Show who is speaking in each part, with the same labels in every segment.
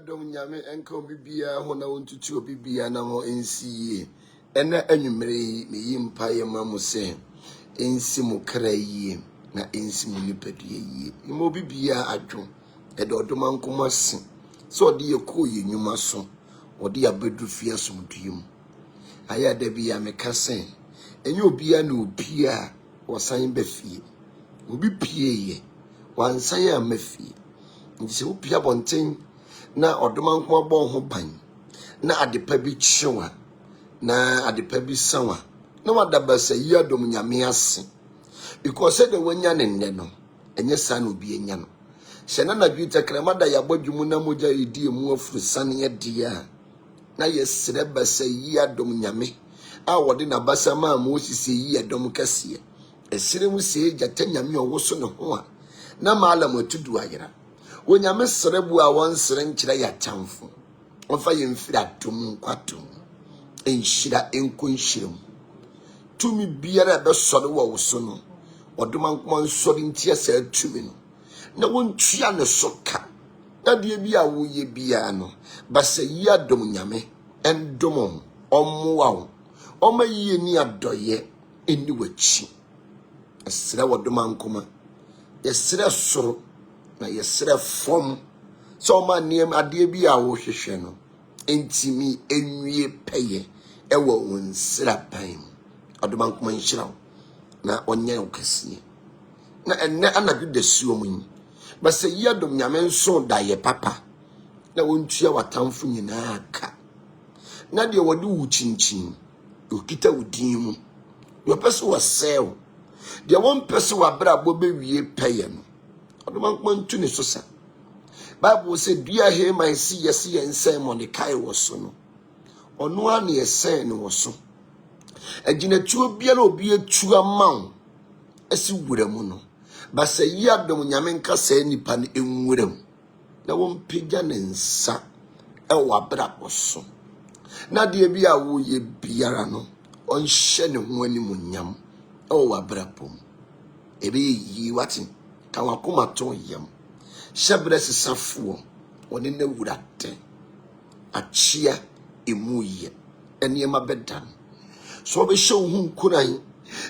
Speaker 1: dom nyame enka obibia ho na wontutu obibia na ho ensiye ena anwumere me yimpa yema mo se ensi mo krayi na ensi mo nipadue yi mo obibia adwo e de odoma nkomase so de yeko ye nwuma so ode ya bedu fie somduim aya da bia me kase enye obia na obia wosan ba fie obi pie ye wansan ya mafie nti se obia bonten na odoma nko abon ho ban na adepa bi kyewa na adepa bi sawa na wadabasa yi adom nyame ase because said the wanya ne no enye san obi enya no se na dwita kramada ya bodwum na moja yidi mu afuru san ye dia na yesre basa yi adom nyame a wode na basa ma mo sisi yi adom kase esire mu se jata nyame owoso ne ho a na malam atudu ayira wonyame serebu a wonsere nkyira ya tamfo ofa yemfira atom kwatom enhyira enkonhyiram tumi biara be sore wo woso no odoma nkoma nsore ntia sa tumi no na wontua ne soka na de bia wo ye bia no basa yi adom nyame endom omwa wo omayi ni adoye eni wachi esra wodoma nkoma yesra soro na yesra fom so ma niem ade bia wo hwehwe no entimi enwie peye ewo wonsra pan odoma nkoma nhyira na onye okasi na enne anadu da suo mu basa yi adom nyame nso da ye papa na wontua watamfo nyina aka na de wode wu chinchin okita wudin mu yo pese wasel de won pese wabra bo bewie peye no odoma nkoma ntu ne sosa Bible say dua he man si yesi yensen Mordecai woso no ono a ne yesen ne woso aginatuo bia na obi etu amaw esi wuramu no basa yi adom nyame nka sa nipa ne enwuram na won pegya ne nsa e wabra woso na de bia wo ye biara no on hye ne ho animunyam e wabra pom ebe yi wati ka wakoma to yam Shabre sisafo woni na wurate achia emuye enema bedan so be show hu nkuran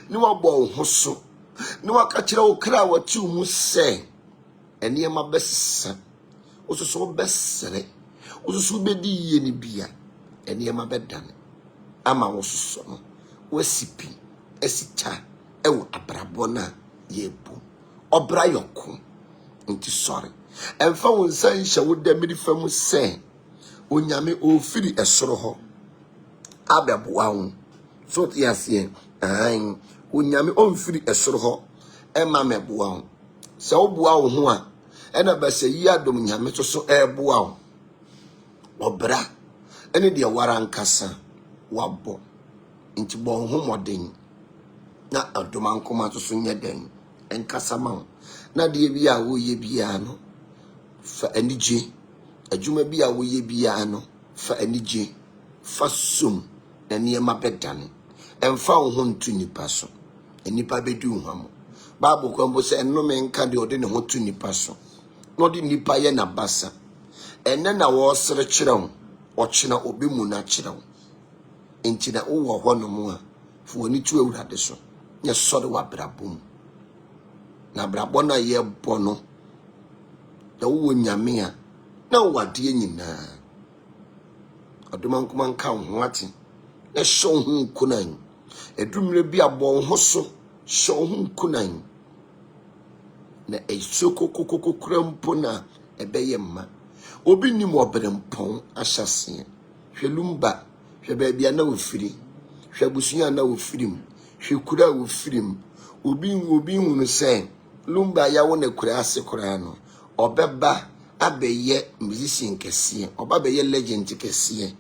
Speaker 1: ni wabɔ ho so ni wakakira wo kra wati mu se enema besesa osusu besere osusu bedi ye ni bia enema bedan ama wosusu no wasipi esita ewo abrabona yebu obra yoko nti sorry emfa wonsan hye wo da miri fam se onyame ofiri esoro ho abeboa wo so tiase an onyame onfiri esoro ho ema meboa wo se wo boa wo ho a ena basa yi adom nyame to so eboa wo obra ene de warankasa wabo nti bo ho moden na adom ankoma to so nyeden enkasa ma na de bia wo ye bia no fa anije adwuma bia wo ye bia no fa anije fa sum na niema bedan emfa wo ho ntu nipa so nipa bedu hwam Bible kwambo se enome nka de ode ne ho tu nipa so no de nipa ye na basa enne na wo sere kyerɛw o kyena obi mu na kyerɛw enti na wo ho no mu a fo woni tu awurade so nye sɔre wa brabom na brabo na ye bono da wo nyame a na wade nyina odoma nkoma nka ho ate na hye ho nkunan edumre bi abɔ ho so hye ho nkunan na esokokokokokra mpo na ebeye mma obi nim obrempon ahyase hwelumba hwe ba bia na ofiri hwe busunya na ofirim hwe kura ofirim obi hunu sen lumba ya wo na kura ase kura no obeba abeye musician kese oba beye legend kese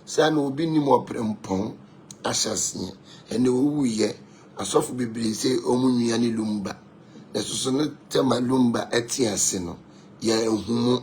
Speaker 1: sa na obi nim obrempon ahyase ene owuye asofu bibiri se omunua ne lumba na soso ne tema lumba etiase no ya ehumu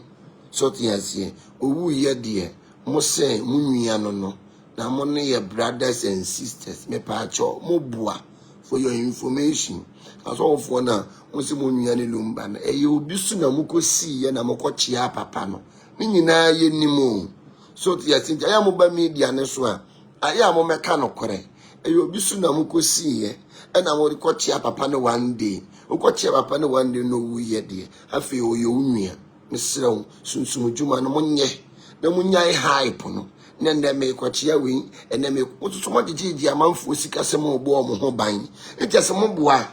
Speaker 1: so tiase owuye de mo se munua no na mo ne ye brothers and sisters me pa cho mo bua for your information aso for na mo se munua ne lumba na eye obi su na mo kosi ye na mo ko chia papa no ni nyina ye nimo so ti yasinja ya mo ba media ne so a aya mo meka no kore eyo bi su na mo kosi ye e na mo ko chia papa ne one day ko chia papa ne one day no wu ye de afi o ye unua mesrew sunsum djuma no monye na munyai hype no na ndeme ko chia wi ene me otutu mo gigi amanfo sika se mo bo mo ho ban ntese mo boa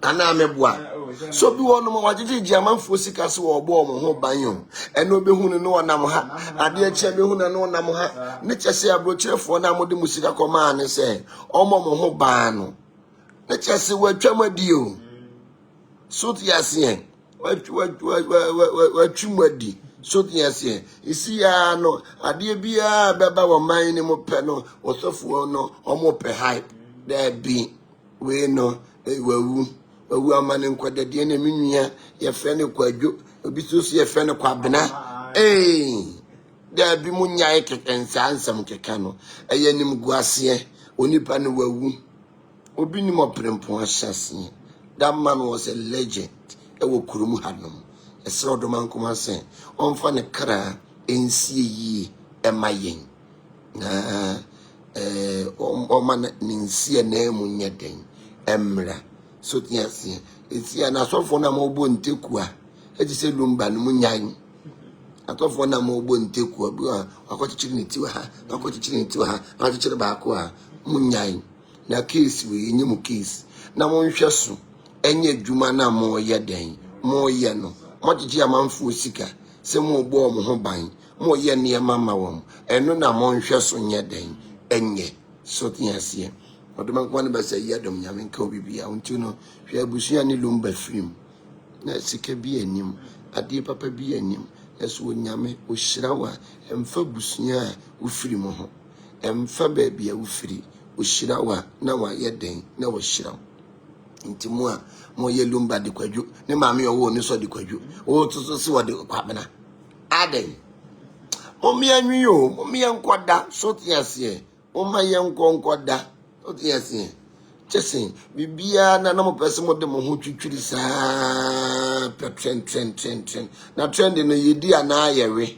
Speaker 1: ana me boa so bi wono mo wagigi amanfo sika se wo bo mo ho ban yo ene obehunu no onam ha ade a chia behunu no onam ha ne chese abrochirefo na mo de musika koma ne se omo mo ho ban no ne chese watwamadi o so tiase watwamadi so tiase isi ya no ade bia beba wo man ni mo pe no osofo no omo pe hype there be we no wawu amane nkwadade na menua ye fe ne kwadwo obi so ye fe ne kwabena there be munyai kekensa ansam keka no eye nim guase onipa ne wawu obi ni mo prempo ahyase. That man was a legend ewo kurumu hanom esro do man kuma se onfa ne kra ensie yi emayen na o man ninsie na mu nyeden emra so tiase etia na sofo na mo bo nteku a eji se lumba no munyan atofo na mo bo nteku a bi akochichiri ne tiwa ha akochichiri ne tiwa ha akochichiri ba ko a munyan na case we nyemu case na mo nhwe so enye djuma na mo ye den mo ye no mo gigi amanfo sika se mo bo mo ho ban mo ye ne mama wom eno na mo nhwe so nye den enye so tiase odoma ko ne ba se ye dom nyame nka obibia untu no hwe abusua ne lumba film na sika bi anim ade papa bi anim eso nyame o hyirawa emfa busua wo firi mo ho emfa ba bia wo firi o hyirawa na wa ye den na wo hyirawa nti mo ye lumba de kwadwo ne maame owo ni so de kwadwo o tutu si wo de kwabena aden o mi anwi yo o mi enkoda so tiase o ma ye enkoda so tiase chese bibia na mo pese mo de mo ho twitwiri sa trend na trend no yedi ana yewe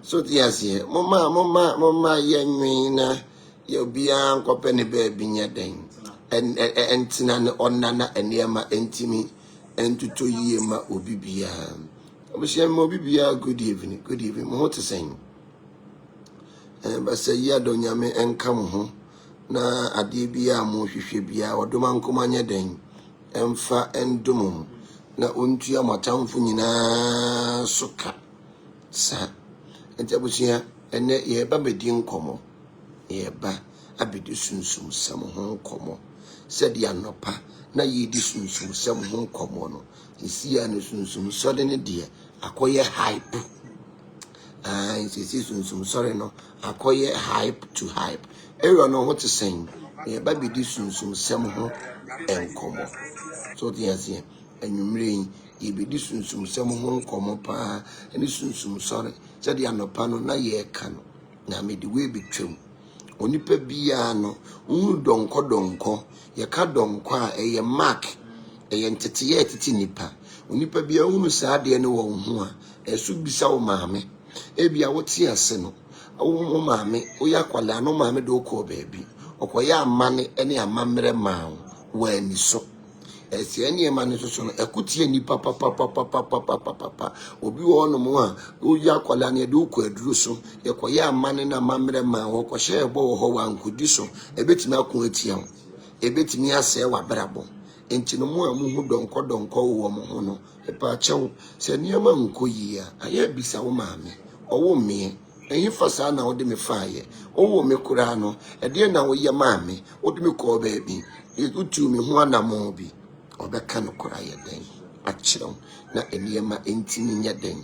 Speaker 1: so tiase mo ma ye nwi na ye bia nkope ne ba bi nyeden entina ne onana eniema entimi entuto yie ma obibia obisia ma obibia good evening mo hote sen ba se ya do nyame enka mo ho na ade bia mo hwehwe bia odoma nkoma nya den emfa endum na ontua matamfo nyina soka sa entabusia ene ye ba bedi nkomo ye ba abedi sunsum sam ho nkomo said ya nopa na yedi sunsum sam ho nkomo no isi ya ne sunsum so de ne de akoye hype isi sunsum sorry no akoye hype to hype ero no what to saying ye ba bedi sunsum sam ho enkomo so de asie anwumre ye bedi sunsum sam ho nkomo pa eni sunsum sorry said ya nopa no na ye ka no na me de we betwem onipa bia no donko ye ka donko a eye mark eye ntete tete nipa onipa bia hunu saade ne wo ho a esu bisa wo maame ebia wote ase no wo maame wo yakwala no maame do ko baabi okoya amane ene amamre ma wo ani so esi ene emane so no ekutie nipa papa obi wo no mo a wo yakwala ne do ko aduru so yekoya amane na amamre ma wo ko hye ebo ho wa nkodi so ebetimi akon atia ebetimi ase wa brabo enti no mo amu hu donko wo mo ho no epa chew se niema nkoyi a aya bisa wo maame owo me eyi fasa na wo de me faaye owo me kura no ede na wo ye maame wo de me ko baabi utu me ho anamo bi obeka no kura ye den achiro na eniema entimi nya den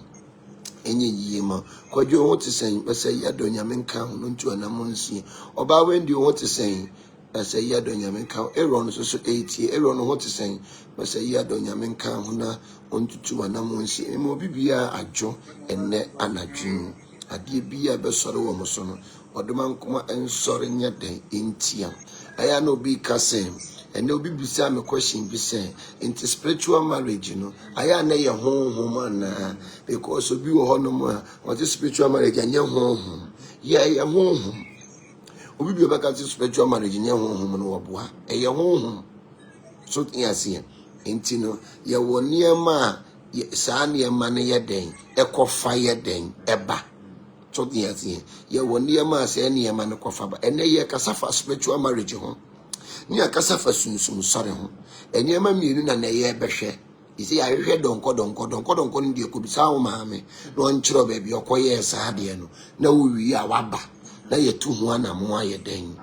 Speaker 1: enye yima kwadwo wo tisen besa ya do nyame nka ho no ntu anamo nsi oba wendi wo tisen besa ya do nyame nka ero no so 80 ero no wo tisen besa ya do nyame nka ho na ontutu anamo nsi mo bibia ajo enne anadwin Ade bia be sori wo mo so no odoma nkoma ensori nye den entia aya na obi ka say ene obi bisa me question bi say into spiritual marriage no aya na ye honhom na because obi wo hono mo what spiritual marriage anye honhom ye honhom obi bi obaka spiritual marriage nye honhom no woboa ye honhom so tiase enti no ye wo niema saa niema ne ye den ekofa ye den eba so tiase ye wo niema saa niema ne kofa ba ene ye kasafa spiritual marriage ho ni akasafa sunsum sore ho eniema mienu na ye behwe isi ya hwehwe donko ndi ekobisa wo maame no nkyiro ba bi okoye saa de no na wo wi a waba na ye tu ho ana mo aye den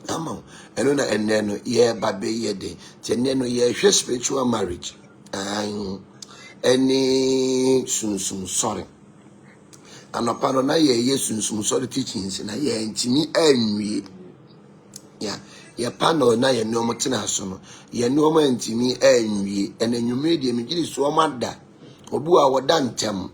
Speaker 1: ama eno na enne no ye ba be ye de te enne no ye hwe spiritual marriage any sunsum sore anapa no na ye sunsum sore teachings na ye ntimi anwie ya ye panel na ye no motena so no ye no ma ntimi anwie enanwume de megiri so mada obu a woda ntem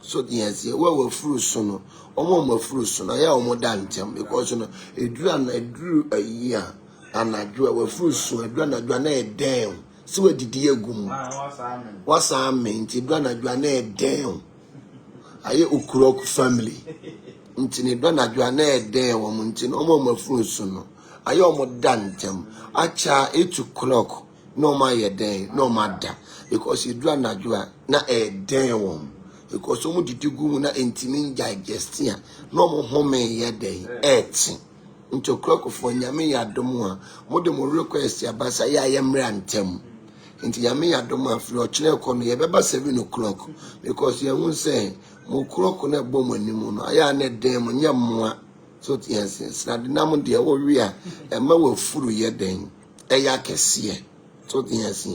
Speaker 1: so dianse we furu so no omo furu so na ya omo da ntem because no eduru ayi a anadwo we furu so eduru anadwo na eden se we didi agum wasa amen eduru anadwo na eden aye okurok family ntini eduru anadwo na eden wo ntini omo furu so no ayo mo dantem acha 8 o'clock no ma ye den no ma da because you do anadwa na den won because omo didigumu na entimin digestia no mo home ye den 8 o'clock for nyame ya domo a mo de mo request abasa ya yemre antem nti nyame ya domo afri o kire ko no ye beba 7 o'clock because ye won say mo clock na bom animu no aya na den mo nyammoa so yes na dinam de wo wi a ema wo furu ye den eya kese so yes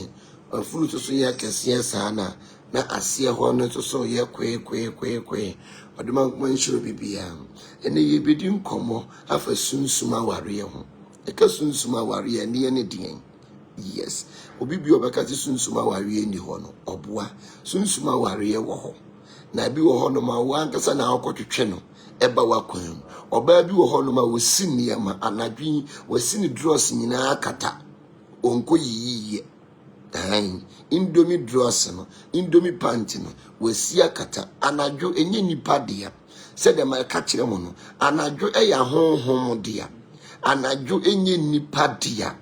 Speaker 1: furu so ye kese sana na asie ho no so ye kwe oduma nkoma nshiro bibia ene ye bedi nkomo afa sunsuma ware ho eka sunsuma ware ne ye ne den yes obi bi obeka sunsuma ware ni ho no oboa sunsuma ware wo ho na bi wo ho no ma wa nkasa na akotwetwe no eba wakwan oba bi wo ho no ma wosini ya ma anadwi wasini dross nyina akata onko yiyiye indomie dross no indomie pant no wasi akata anadwo enye nipa dia se de ma ka kire mo no anadwo eya honhom dia anadwo enye nipa dia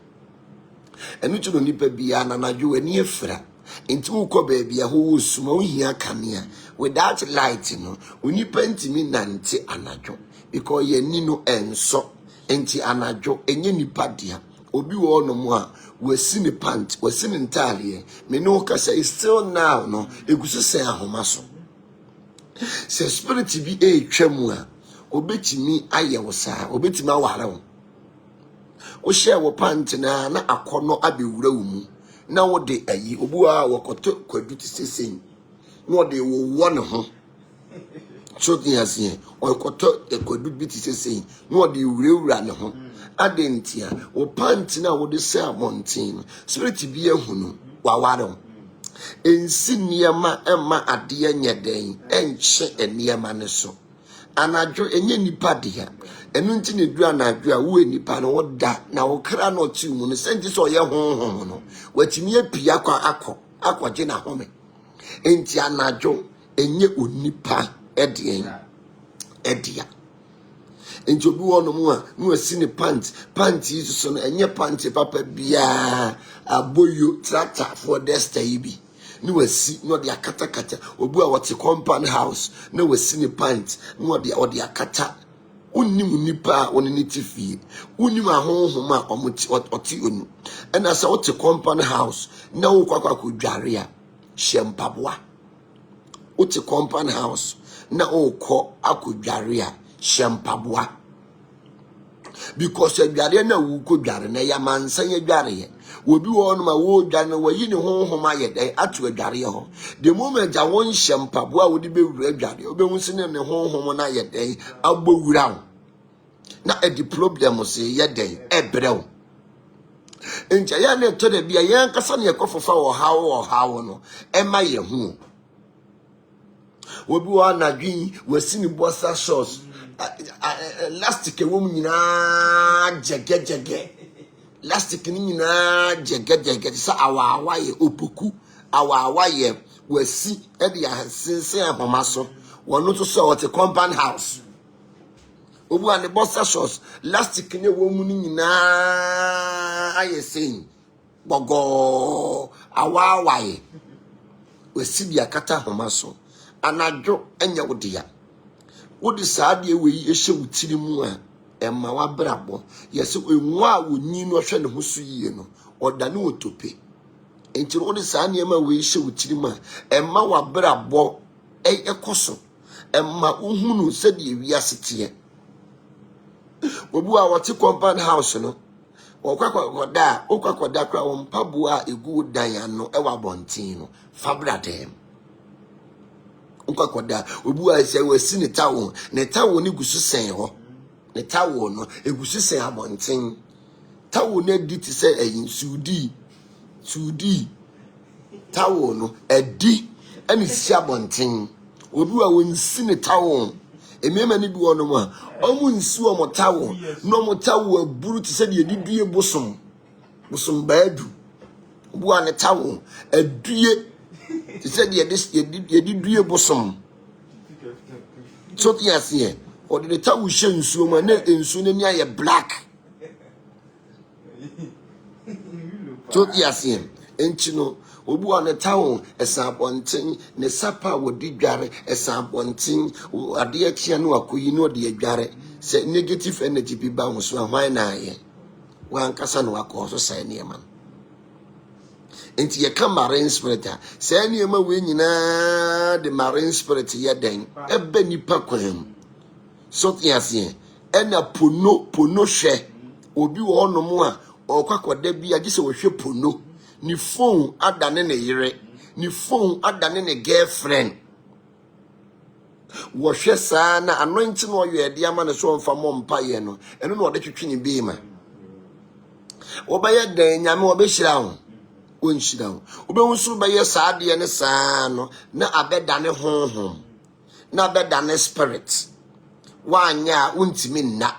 Speaker 1: enu tuno nipa bia anadwo ani efra enti wo ko ba bia ho wosuma wo hia kanea without light no unipa ntimi nante anadwo because ye ni no enso enti anadwo enye nipa dia obi wo no mo a wasi ni pant wasi ni ntale me no ka say still now no egusu say ahoma so se spirit bi twam a obetimi aye wo saa obetimi aware wo share wo pant na akono abewura wo mu na wo de ayi obu a wokoto kwaduti sesen no de wo wone ho so diase okoto kwadu bi ti sesen no de wurawura ne ho adentia wo pant na wo de say amontin spirit bi ehunu waware ensi niema ema ade nyeden enche eniema ne so anadwo enye nipa dia enu nti ne du anadwo a wo nipa no woda na wo kra no ti mu no senti so ye honhom no watimi apia akwaje na home enti anadwo enye onipa edia enti obi wo no mu a no asi ne pant yi so no enye pant papa bia aboyo tractor for desta ibi ni wasi no de akatakata obu a wote compound house na wasi ne pant no de akata unnim nipa onini tifie unnim ahonhom a oti onu ena sa wote compound house na wo kwakwa dware a shempaboa wote compound house na wo akodware a shempaboa because dware na wo kodware na ya mansan ya dware obi wo no ma wo dware na wayi ne honhom ayede atu adware ho the moment a won shempaboa wo de bewura dware obehu sine ne honhom na ayede agbowura na edi problem se yeden ebrew enja ya na to de bia yan kasa ne ekofofa wo hawo no ema ye hu obi wa na dwen wasi ni bossa shorts elastic ewom nyina jegejege elastic ni nyina jegejege sa awawa ye opoku awawa ye wasi e de asensen ahoma so wono to so what compound house obu an bossa shorts elastic ni ewom ni nyina ayesen bogo awawa ye wasi dia kata ahoma so anadwo enya wodia wodi saade we ehye wutiri mu a emma wa brabo yesi enwu a wonyi no hwe ne ho so yie no odane otope enti wodi saade ema we ehye wutiri mu a emma wa brabo ekoso emma uhunu se de wiase tie obu a wote compound house no okwakoda kra wo mpabu a egu dan ano ewa bontin no fabra dem ukwakoda obu a se wasi ne tawo ni gusu sen ho ne tawo no egusu sen abonten tawo na di ti se ayin sudi tawo no edi ani si abonten obu a wonsi ne tawo emema ni bi wono ma omu nsi o motawo no motawo aburu ti se de didue bosom baadu obu a ne tawo adue ti se de didue bosom so yes here or the tawo hye nsuo ma na ensuo na ni aye black so yes here enchi no obu an tawo esabonten ne sapa wodi dware esabonten ade akia no akoyi no de adware se negative energy bi ba ho so ahwan na aye wan kasa no akọ so sai ne man enti ye ka marine spirit a sai ne ma we nyina de marine spirit ye den ebe nipa kwan so tiase ena pono hwe obi wo no mu a okwakoda bi agise wo hwe pono ni phone adane ne yire ni phone adane ne girlfriend wo hwe saa na anointing no ye de ama ne so mfa mo mpa ye no eno no de twetwe ni bi ma wo ba ye dan nyame wo be hira ho wonhira ho wo be hunsu ba ye saa de ne saa no na abeda ne honhom na abeda ne spirit wanya untimi nna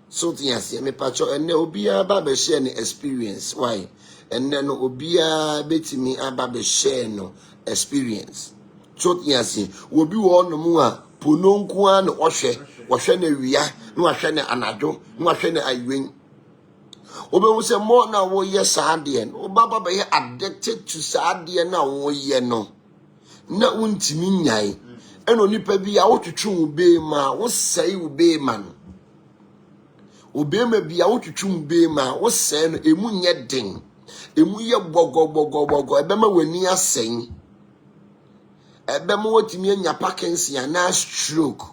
Speaker 1: so tiase me pacho ene obia ba be share ne experience why ene no obia betimi aba be share no experience so tiase obi wo no mu a pononku a no ohwe na wia no ahwe ne anadwo no ahwe ne ayen obi wo se mo na wo ye saade no baba be ye addicted to saade na wo ye no na untimi nyai eno nipa bi a wotwetwe ube ma wo sei ube ma no obema bi a wotwetwe ube ma wo sei no emu nye den emu ye bogo ebema wani asen ebema wotimi anya Parkinson na stroke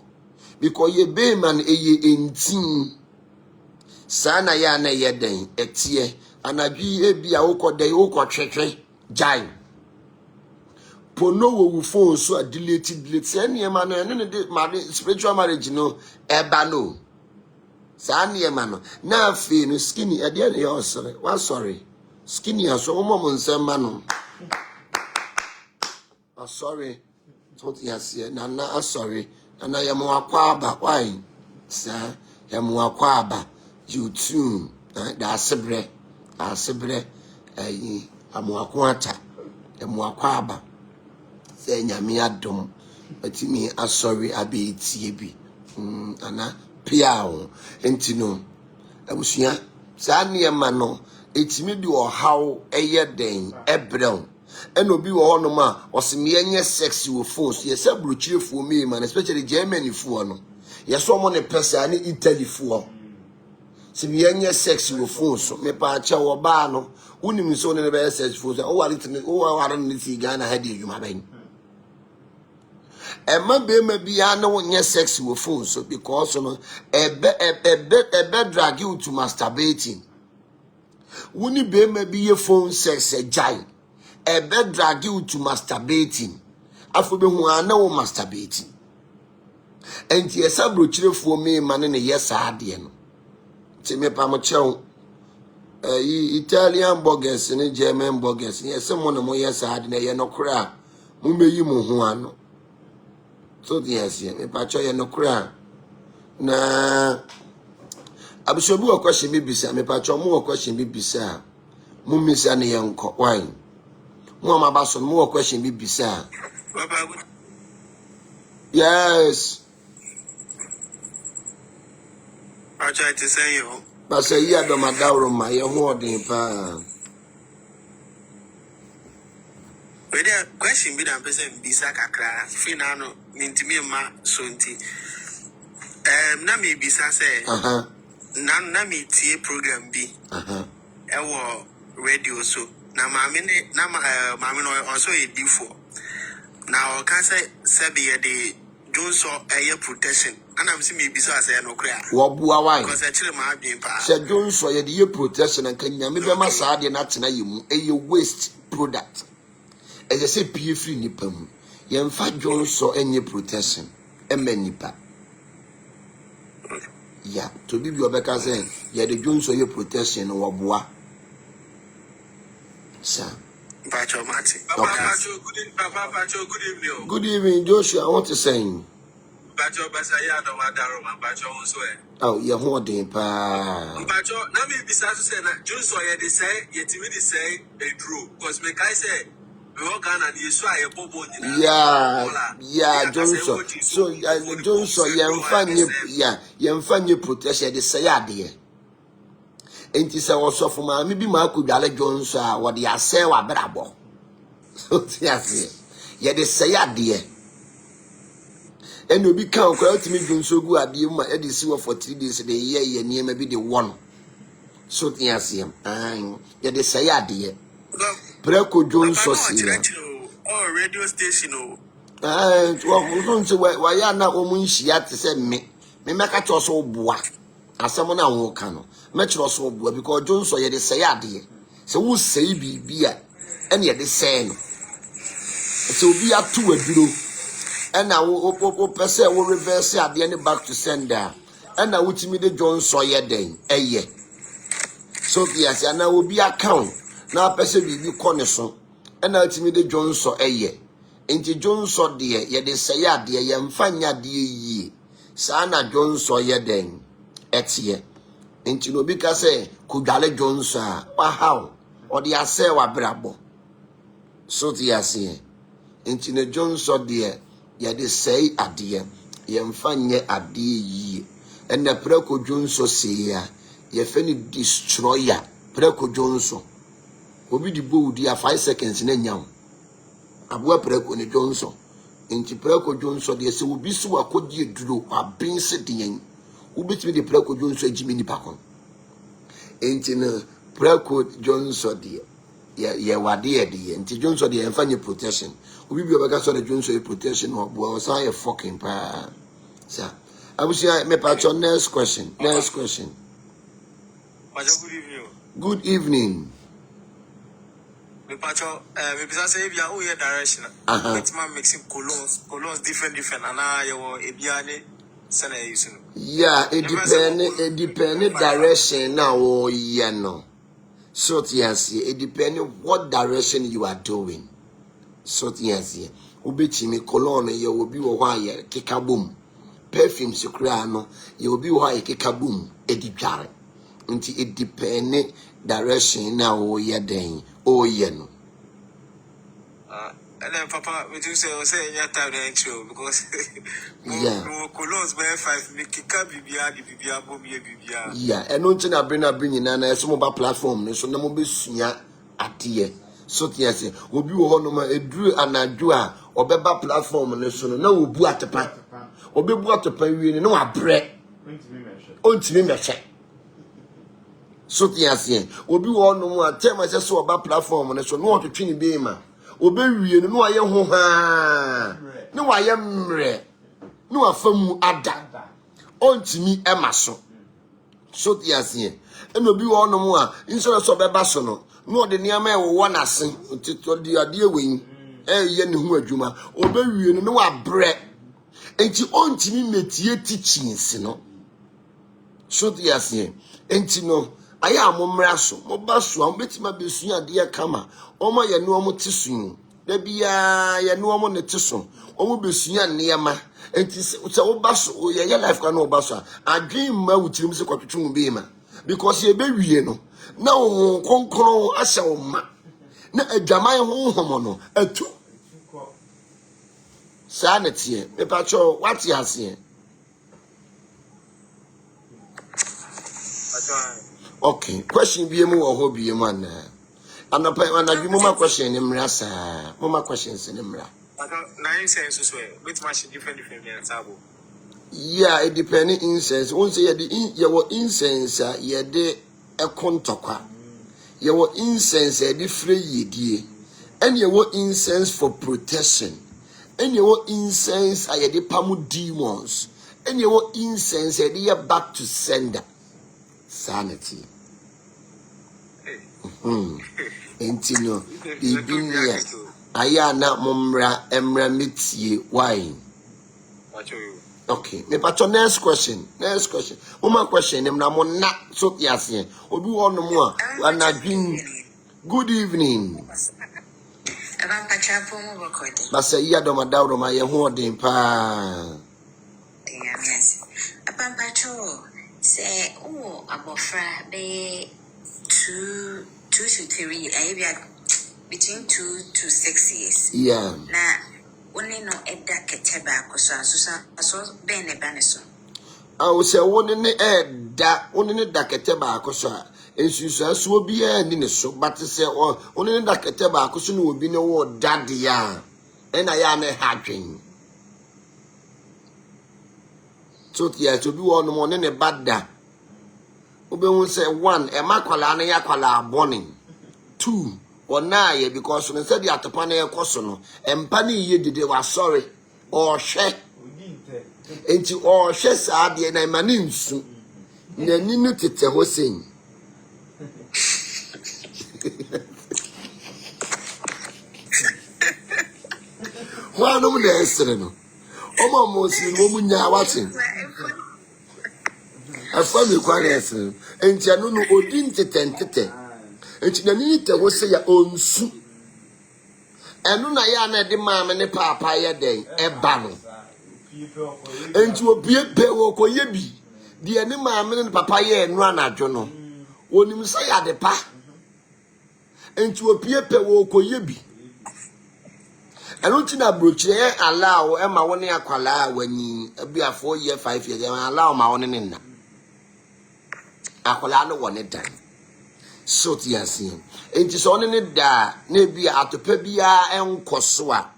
Speaker 1: because ye be man eye entin sana ya na ye den etie anadwi ebi a wokodan wokotwetwe jai pono wo phone so a delete ene ma no ene ne spiritual marriage no eba no sa ane ma no na afi no skinny e de ne yo sore wa sorry skinny aso mo nsem ma no sorry so tiase na na sorry na ya mo akwa aba why sa ya mo akwa aba you too da asebre ayi amo akwa ata ya mo akwa aba se nyame adom atimi asori abetie bi ana piao enti no abusua sa ne ma no etimi bi o haw eye den ebrew eno bi wo hono ma osime yenye sex wo phones ye se bruchirefo mi man especially Germany fo no ye so mo ne pesa ne Italy fo sime yenye sex wo phones me pa cha wo ba no unim so ne be sex phones o ware tini o ware ne ti Ghana ha de adwuma ban Emma be maybe I know when sex with phones so because no ebe drag you to masturbating. Wuni be maybe your phone sex a giant. Ebe drag you to masturbating. Afu be who I know masturbating. And yes, I brought you for me man in a yes adian. Timmy Pamacho Italian boggers and German boggers. Yes, someone of my yes adian, no cry. Mumbe you muhuano. So yes, me pacho ye no kra. Na abishobu o question bi bisa me pacho mo o question bi bisa. Mo misa ne yenko why? Mo amabaso mo o question bi bisa. Yes.
Speaker 2: I try to say you.
Speaker 1: But say ya do madawro ma ye ho odin pa.
Speaker 2: But there question be that person bisa kakra. Fina no nintimi ma sonti. Na me bisa say. Na me tie program bi. Ewo radio so. Na mama no also a D4. Now can say be the Jones or air protection. And I'm seeing me bisa say no cry.
Speaker 1: Wabua why?
Speaker 2: Because actually my being pa.
Speaker 1: Say Jones or the protection and can you be ma sa de na tena yimu a waste product. As I say pie free nipa mu. Yemfa Jones or any protection. Nipa. Yeah, to be your better saying, yeah, the Jones or your protection or wabua. Sir.
Speaker 2: Pacho Mati. Pacho, good evening.
Speaker 1: Good evening, Joshua. I want to say.
Speaker 2: Pacho Basaya no Madaro, Pacho Unswe.
Speaker 1: Oh, you're holding pa.
Speaker 2: Pacho, Nami Bisa to say that Jones or they say, yet we say a true. Because make I say, we all can and you saw a bobo.
Speaker 1: Yeah, Johnson. So, Johnson, young fan, protection, the say idea. Ain't it so also for my maybe Marco Dale Jones, what they are say, what brabo. So, yes, yeah, they say idea. And you become quite to me, Johnson, go at you, my Eddie for 3 days a day, yeah, near maybe the one. So, yes, yeah, they say idea. Preko Jones,
Speaker 2: oh, radio station,
Speaker 1: well, so why are not almost yet to send me? Me make a toss of bois. As someone I will cano. Metro so bois because Jones or the say idea. So who say be beer and yet the same. So be up to a blue. And I will person will reverse at the end back to sender. And I would me the Jones Sawyer day, a year. So yes, and I will be account. Now person will be cornerstone. And ultimately Jones saw a year. Inti Jones saw dear, ye de say ya dear, yamfanya dear ye. Sana Jones saw ye den. Etie. Inti no bika say, Kudale Jones, how? Or the assay wa brabo. So the assay. Inti no Jones saw dear, ye de say a dear, yamfanya a dear ye. And the Preko Jones so say ya, ye feni destroyer, Preko Jones. Obi di bo di 5 seconds na nyam abua Preko ne Johnson enti Preko Johnson de se obi so akodi eduro abin se den ubetimi de Preko Johnson agimi ni pakon enti na Preko Johnson de ye wade ye de enti Johnson de enfa nye protection obi bi obeka so de Johnson protection obo o san ye fucking pa sa abusia me pa cho next question
Speaker 2: good evening.
Speaker 1: Good evening.
Speaker 2: Me pacho, me bisa say bia o ye direction. It man mixing colons different and you ebiane sena use no.
Speaker 1: Yeah, it depend direction now oh yeah no. So yes, it depend what direction you are doing. So yes, ubetimi colon ye obi wo hwa ye keka boom. Perfume sekura no ye obi wo hwa ye keka boom edidware. Nti it depend direction now oh yeah den. Oh yeah no.
Speaker 2: And then Papa, we do say any time they intro because
Speaker 1: yeah.
Speaker 2: Colons by 5 make bibia boom ye bibia.
Speaker 1: Yeah, and no thing I bring na some mobile platform so na mo be sua ade. So yes, obi wo ho no ma eduru anadwo a obeba platform ne so no na obu atepa. Obebu atepa wie ne na wabre. Ontimi mehwe. So yes, obi wo no mu a tema se so oba platform ne so no otwetwe ni be ma. Obewie no aye ho ha. Ne waye mre. Ne wafamu ada. Ontimi emaso. So tiasie eno bi wo no mu a insoro so beba so no no de niam e wo na se tito de ade ewen ye ne hu adwuma obewie no wa bre enti ontimi metie teachings no so tiasie enti no aya amomra so mo ba so am betima besu ade kama o ma ye no mo tisun da bia ye no omo ne teso omo besua nneema enti se wo baso ye life kwa no baso adwen ma wutirim se kwatwetwe mu be ma because ye be wie no na wo konkron ahye wo ma na adwaman ho homo no atu sanity me pacho what you ase okay question bi mu wo ho bi mu ana anapa anadwi mu ma question ni mra sa mu ma questions ni mra
Speaker 2: na incense so with much different sabo
Speaker 1: yeah it depend incense won say ye wo incense ye de ekontokwa ye wo incense ye de free yedie and ye wo incense for protection and ye wo incense ye de pamu demons and ye wo incense ye de back to sender sanity Entino, Bibinia, Ayana Mumra, Emra Mitie, why? Okay, me pacho next question. One question, I'm not so yes, or do one more. And I dream. Good evening. But say, Yadoma Dowdo, my hoarding pa.
Speaker 3: Yes. Upon patrol, say, oh, about Friday 2 to 3, between 2 to 6 years.
Speaker 1: Yeah.
Speaker 3: Now, only no edda keteba, so bene baneso.
Speaker 1: I will say, one in the head that only the Daketeba Cosa, and she says, will be in the so, but to say, oh, only the Daketeba cushion will be no word daddy, ya, and I am a hatching. So, yeah, to do on the morning a bad da. Ube will say, 1, a maqualana yaquala bonning, 2, or 9, because when I said the Atapane Cosono, and Panny ye did they were sorry, or share. Enti o hwe saade na mane nsu na ninu tete ho sen wanum na esere no omo mo si no mu nya watin afa mi kwa na esere enti anu no odi ntete enti na ninu te ho se ya onsu enu na ya na de maame ne papa ya den eba no enti obie pe wo koye bi de ani maame ne papa ye enu anadwo no wonim sa ya de pa enti obie pe wo koye bi enu ti na brochire allow e ma woni akwala wani abia 4 year 5 years allow ma woni ne na akwala no woni dan so ti asin enti so woni ne da na bia atopa bia enkoso a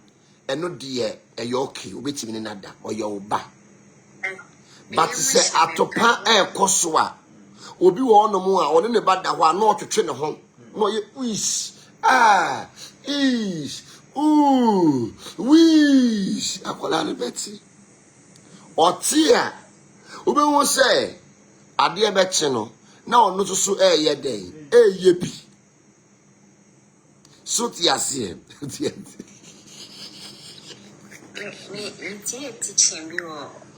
Speaker 1: eno de okay, obetimi ne nada oyo ba but say atopa ekoso a obi wo no mu a one ne bada ho a na otwetwe ne ho no ye wish is wish akola ne beti oti a obi won say ade e bechi no na ono so ye den ye bi so ti ase
Speaker 3: Me teaching you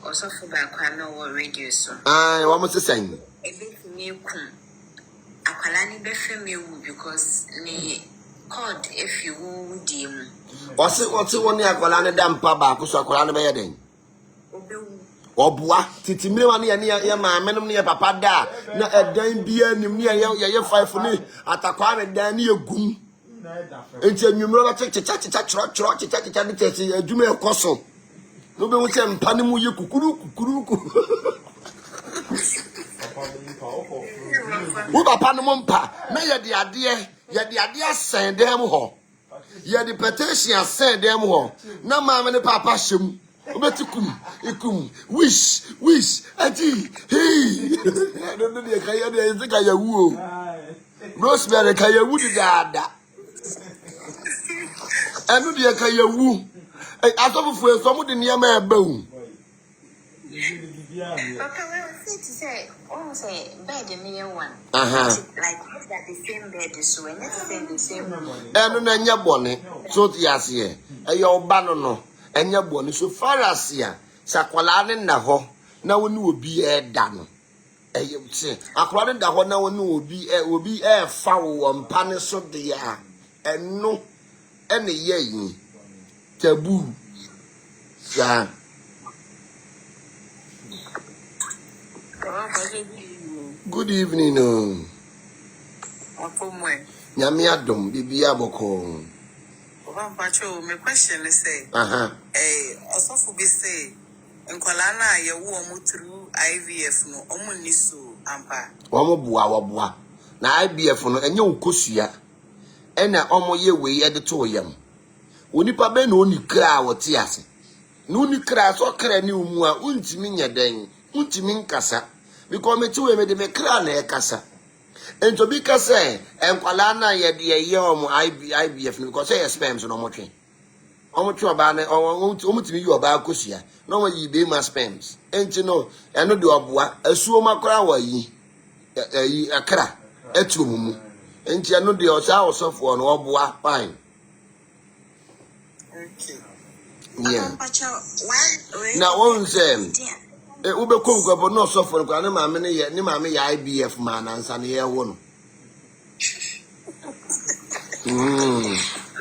Speaker 3: also for back on radio so.
Speaker 1: What must I say?
Speaker 3: A bit me kum. Akwalani be femi because me called if you would dim.
Speaker 1: What's it one year akwalani dampa back so akwalani be den? Obua titi me wan ya ma menom ne papa da na edan bia nim ne ye 5 ni atakwa me dan ne egum. Enti anwumro ba chicha chicha ni tete adwuma ekoso no be wo se mpa ne mu ye kukuru wo papa ne mo mpa na ye de ade asen dem ho ye de petition asen dem ho na ma me ne papa hyem obetikum ikum wish ati hey no de kaya de zika ya wu Rosemary kaya wu di dada anu de ka yawu asofufu esomu de niam eba hu
Speaker 3: Papa, we say, oh, say, bed me one. Like that the same bed is so, and the same.
Speaker 1: Anu na nya bone so ti ase e oba no enya bone so far as ya sakwala ne na ho na woni obi e da no eye se akwala ne da ho na woni obi e fa wo mpa ne so de ya enu and a ye taboo. Sir. Good evening. Nyame adom bibia boko.
Speaker 2: Pacho, my question is say, also for be say, in Kolana, you were through IVF no, Omunisu, Ampa.
Speaker 1: Wabua. Na IVF no, and you kusia. And na omo ye way at the toyam. Unipa ben only cry or tias. No ni cry so cry new mua, untiminya den, untimin kasa. Because me two me de me cry na kasa. And to be kasa, and Kwalana ye de yom IVF because say sperms no more train. Omo abane omutimi you about kusia. No one ye be my sperms. And you know, and no do abua, a suoma cry wa ye a cra, a mumu. And you know the house of one or fine. Yeah. Now, one say, Ube Kunga, but no so for Grandma, many IBF man and San here one.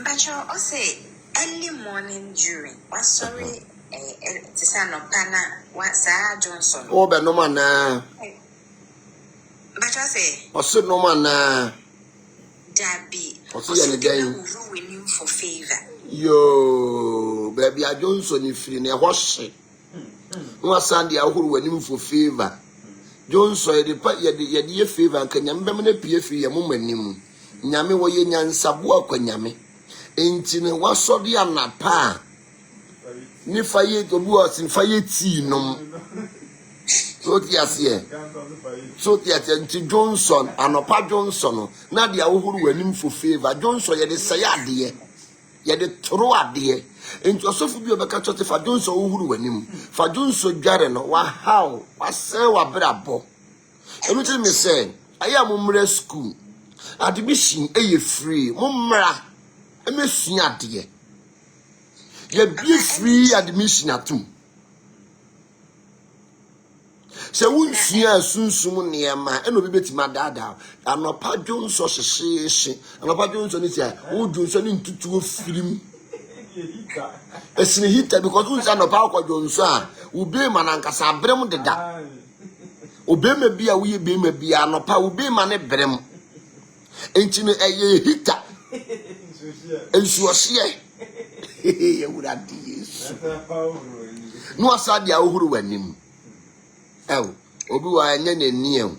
Speaker 3: But you also say early morning during. What sorry, the son of Pana, what Sarah Johnson.
Speaker 1: Oh, but no man.
Speaker 3: But I say,
Speaker 1: or so no man.
Speaker 3: Dabby,
Speaker 1: or see any day
Speaker 3: winning for favor.
Speaker 1: Yo, baby, I Johnson, if you near wash it. No Sunday, I will win him for favor. Johnson, the part ye dear favor, and can yambe PF, a moment nim. Nyame wo ye nyansa bo akwanyame. Enti ne waso de anapa. Ni faye to bu osin faye ti nom. So tiase. So tiase nti Johnson, anopa Johnson, na de awohuru wanim for favor. Johnson ye de say ade. Ye de toro ade. Enti osofu bi obeka chote fa Johnson wohuru wanim. Fa Johnson dware no wa how, wa se wa brabo. Emi ti me say, aya mumre school. Admission eye free. Mumra. Emesu ade. Ye be free admission atum. Se wunsia sunsum niema eno bebetima dada anopa Johnson hyehyehye anopa Johnson ni tia wo Johnson ni ntutu firim esini hita because unsa anopa kwa Johnson a ube ma na nkasa abrem deda obema bia wo ye bema bia anopa obema ne brem enti no eye hita ensuohye ye wurade Yesu no asade a ohuru wanim obi wa anya na niem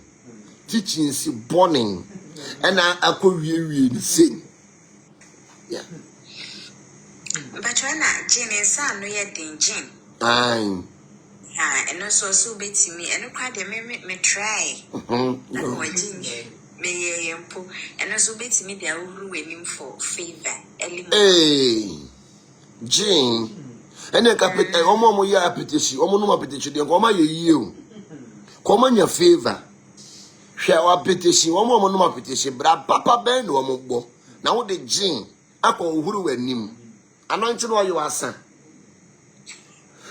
Speaker 1: teaching si burning and akowie ni sen yeah
Speaker 3: but when I Jane san no ye den Jane
Speaker 1: and
Speaker 3: so betimi and kwa de me try no Jane me yempo and so betimi de awuru wanim for favor element
Speaker 1: Jane and then kapet omo ya apetition omo no apetition de nkoma ye yie o koma nya favor hwe wa apetition omo no apetition bra papa ben no omo gbo na wo de Jane akọ ohuru wanim anointing no you asa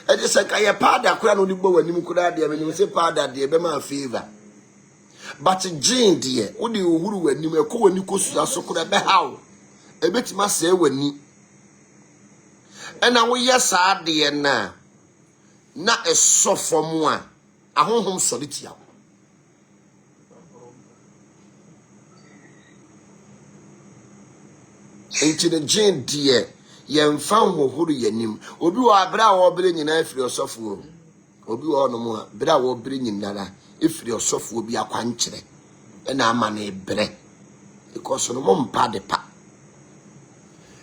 Speaker 1: e de se kaye powder kura no gbo wanim kura de me say powder de be ma favor but Jane de wo de ohuru wanim e ko wani kosu aso kura be hawo e betima se wani ena wo yesa de na esofo a ahonhom solitia enti de Jane de yemfa hohuru yanim obi wo abra wo bere nyina afiri osofo obi wo no mu a bra wo bere nyinara afiri osofo bi akwankyere ena ama na ebre because no mo mpa de pa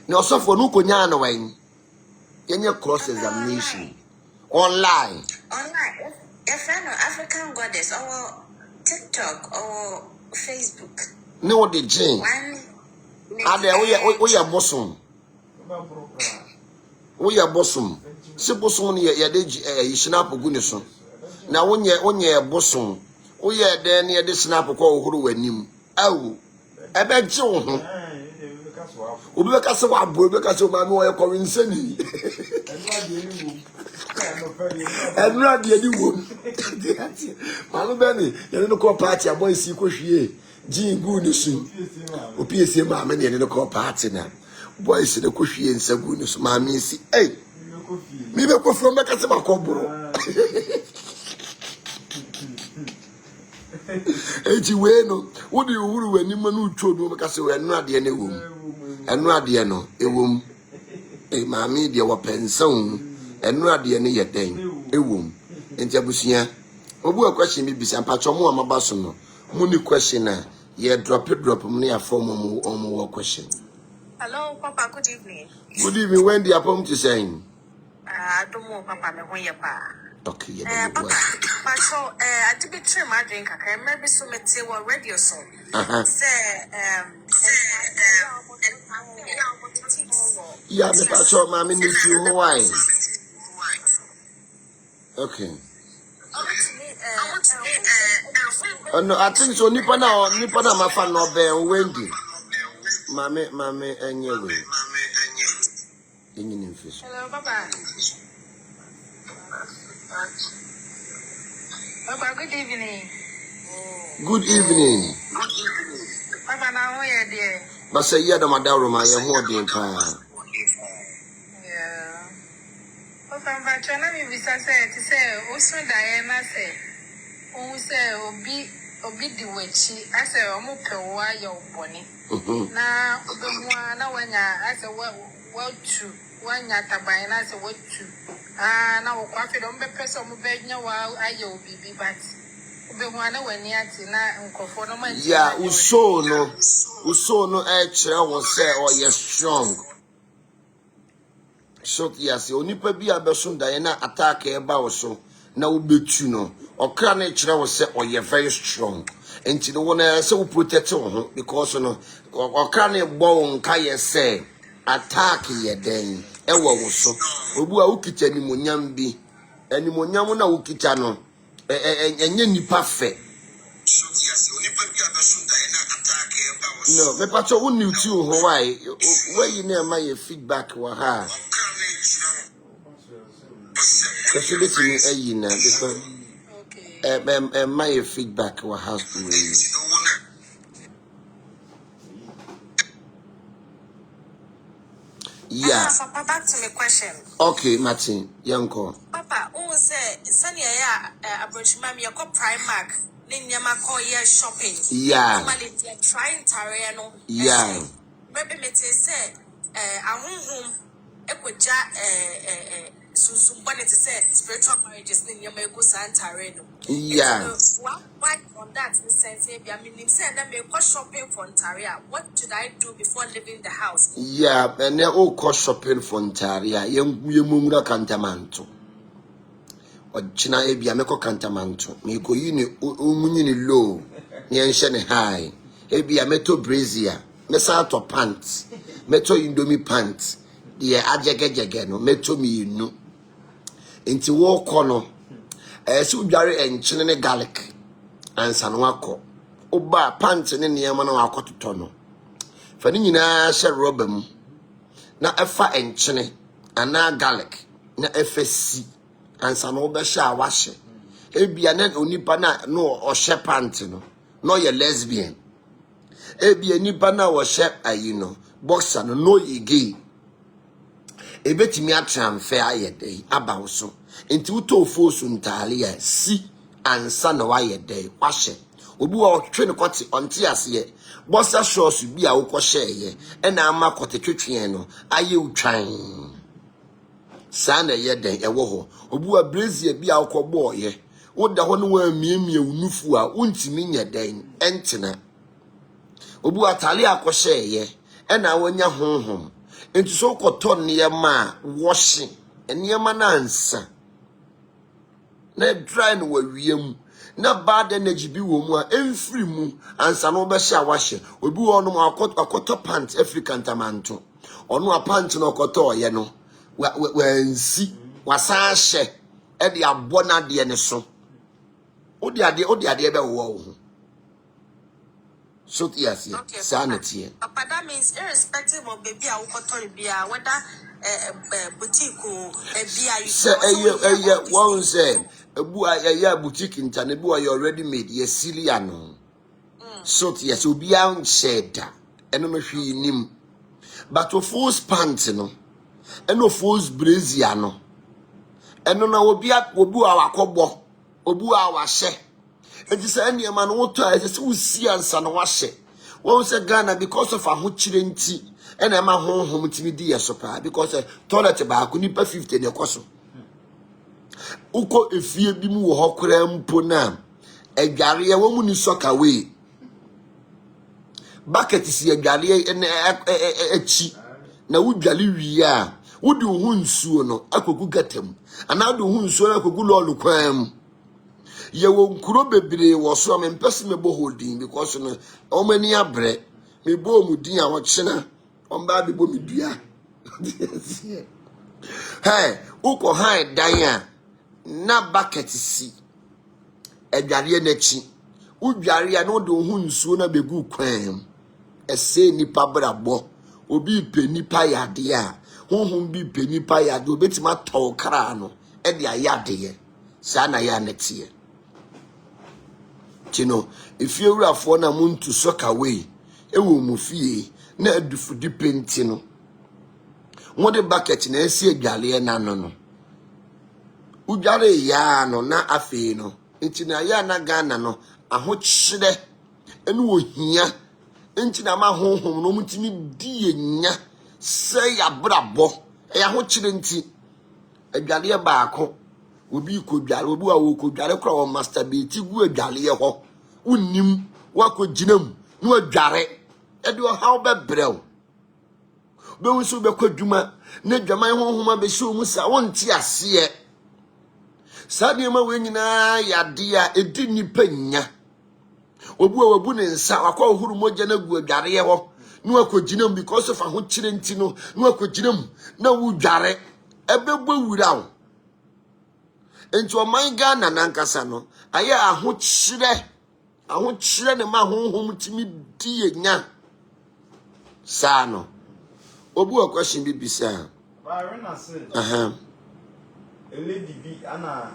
Speaker 1: na osofo no konya na wan yenye cross examination online
Speaker 3: if I know African Goddess or TikTok or Facebook
Speaker 1: no de Jane ade we ya bosom we ya bosom se bosom ne ya de snap guni so na wonye bosom we ya de ne de snap ko ohuru wanim awu ebe gye wo ho obi be ka se wa bo be ka se ma me wo ye ko insani enra de ni wo malu beni ye no ko party aboy si ko hwie Jane gu ni su opiesie ma me ne no ko party na boys the kuhwie nsagu ni so ma me si eh me be ko from make se makobro eji we no wo de uhuru wani ma no twa no make se we anu ade na ewom ewom e ma me de wo pensan anu ade na ye den ewom enti abusua obu a question bi bisa mpacho mo amaba so no mo ni question na ye drop mo na form mo question.
Speaker 3: Hello, Papa. Good evening.
Speaker 1: Good evening. When the appointment to saying?
Speaker 3: I don't know, Papa. Me when you pa.
Speaker 1: Okay,
Speaker 3: yeah. Papa, so I did be trim my drink. I maybe so me say what radio song. Say
Speaker 1: yeah, me pacho mama need you Hawaii. Okay. Oh no, I think so. Nipa na ma fan no be Wendy. Mame anyway.
Speaker 3: Hello, Papa. Papa, good evening.
Speaker 1: Good evening.
Speaker 3: Papa, now where dear?
Speaker 1: But say yeah, the madam, I am more than pa.
Speaker 3: Yeah. Papa, but you know me, Visa said to say, also Diana say, who say, Obi the witchy. I say, I'm okay, why you're bonny. Now, the one I say, well, true. One yata by and I say, what true. Now, coffee don't be person who beg no while I will be, but be one when yet and conform.
Speaker 1: Yeah, Uso no actually was say, oh, yes, strong. So, yes, only be a person Diana attack about so now be you know, or can nature was say, oh, you're very strong. And to the one else who protect him because you know, or can a bone kaya say, attack ye then. Ewa so obu a ukita ni monyam bi eni monyam na ukita no enye nipa fe no me pacho woni uti ho why you na ma ye feedback wa ha kasi betini ayi na because ma ye feedback wa ha yeah.
Speaker 3: Papa, back to my question.
Speaker 1: Okay, Martin, Yanko.
Speaker 3: Papa, who say, Sunny, approach mammy, you call Primark, Ninyama call ye shopping.
Speaker 1: Yeah.
Speaker 3: Normally, they're trying Tariano.
Speaker 1: Yeah.
Speaker 3: Maybe me say, I home, Equija, Susan Bonnet say, spiritual marriages, Ninyama go Santareno.
Speaker 1: Yeah.
Speaker 3: Why on that sense, I mean, said that may go shopping for Ontario. What should I do before leaving the house?
Speaker 1: Yeah, and they all go shopping for Ontario. Yemura Cantamanto. Or China Ebia Meko Cantamanto. Miko Uni low, Nianshane high. Ebia Meto Brazier, Messato pants, Meto Indomie pants, the Ajagagano, Meto me no. Into war corner. So Gary and Chinene garlic and Sanwako. Oba pants and any man or to tono. Fanina shall rob them. Na Efa and Chine, and na garlic, na FSC, and Sanoba shall wash it. Ebia net onipana no or share pantino, no your lesbian. Ebia nipana or share a boxer no ye gay. Ebeti mi atram fair ye day about so. Inti uto force untalia si ansa na wa ye day washe. Obu a otwe ne kwete onte ase bossa shoes bi a wokọ share e na ama kwete twetwe no aye utwan. Sa na ye den ewo ho. Obu a brazier bi a wokọ bo ye. Wo da ho no wa miemie unufu a untimi nya den entena. Obu atale akọ share ye e na wonya honhom. Enti so koton niema washing niema na ansa na dry no wawiem na bad energy bi wo mu a emfiri mu ansa no be sha washe obi wo no akoto pant African tamanto ono a pant no koto ye no wansi wasa hye e de abona de ne so odi ade be wo ho. So yes, sanity.
Speaker 3: Papa, that means irrespective of baby, I will call whether boutique or
Speaker 1: say one say a boutique in Tanabu you already made ye Siliano. So yes, will be out shed and no she nim. but of false pants no and of false brazier no and no obi our kobo obu our she and this any man water as we see and son wash it. One say Ghana because of a huchirenti and a man home to me dear supply because a toilet back nipa 50 the coso. Uko if you be mu hokrem ponam a gary a woman is sock away. Bucket is a galley and a cheat. Now would galley we are. Would you wound soon? I could get him. And now the wound so I could go all the crime. You won't probably was some impersonable holding because how many are bread. Me bo mudia watching on baby bomidia. Hey, Uko high Diane. Na bucket see. A galley nechi. Would Gary and no do wound sooner be good crime. A say nipa brabo. Obi penny pie dear. Whom be penny pie do bet my tall crano. And ya yard Sana ya next year. Chino, if you are for na moon to sock away, a woman fee, na do for the paintino. What a bucket in a sea galley no. Ujare ya no na afeno. Intina ya na gana no, a hot shide, and wo here. Intina ma home no mutimi die nya, say a brabo, a hot chidenti. A galley barco. Obi ko dware obi a wo ko dware kra o master be ti gu adware ho unnim wa ko ginam no adware e de o haw be brew be wo so be kwaduma na dwaman honhoma be show mu sa wonti ase e sade ma we nyina yade a edi nipa nya obi a wabu ne nsa akwa ohuru moja na gu adware ho no ko ginam because of ho kire nti no ko ginam na wo dware e be bo wura wo. Into a my Ghana nankasa no aya ahokyere ne ma honhom timi die nya sa no obu a question bi bisa
Speaker 4: Barena say a lady be ana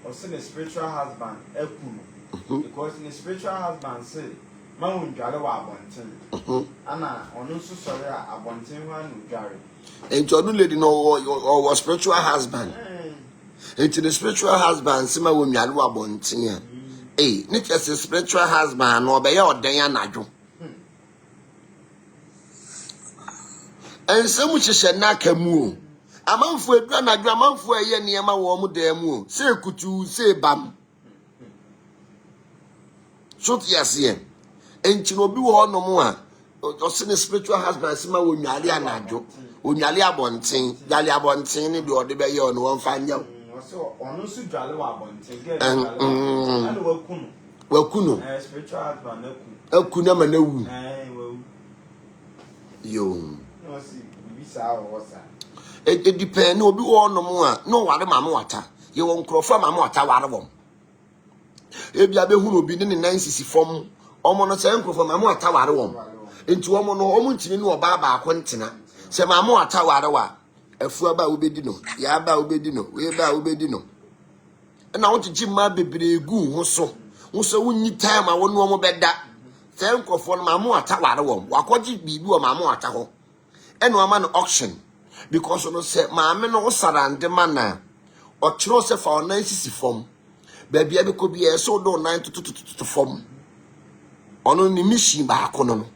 Speaker 4: or say a spiritual husband ekunu because in a spiritual husband say ma won dware wa abonten ana onu so sori abonten wa no dware
Speaker 1: into no lady no or spiritual husband. Into the spiritual husband, Sima will me allow bontia. Eh, not just a spiritual husband, or by your Diana. And so much as a knock a moo. A month for a grandma for a year near my warm demo. Say, could you say bam? Short yes, yeah. And you will be one no more. Or send a spiritual husband, Sima will me allow. Unyalia bonting, Galia bonting, do the bay on one find out.
Speaker 4: So on no dwale wa abonten get and
Speaker 1: wakunu
Speaker 4: spiritual husband
Speaker 1: akuna manawu yo
Speaker 4: no see bisa o sa
Speaker 1: it depend obi wo no mo a no ware mama wata ye won krofo mama wata ware won e bia be hunu obi ne 960 fom omo no se krofo mama wata ware won enti omo no omo ntimi no oba ba akontena se mama wata ware wa afu aba obedi no ya aba obedi no we ba obedi no na won tiji ma bebre gu ho so wunyi time a wono mo beda se nkofo no mama wata ware won wakoji bibi o mama wata ho eno ama no auction because no se maame no sarande mana o kiro se fa onan sisi fom ba bia be ko bia so do 9 to fom ono ni mission ba ko no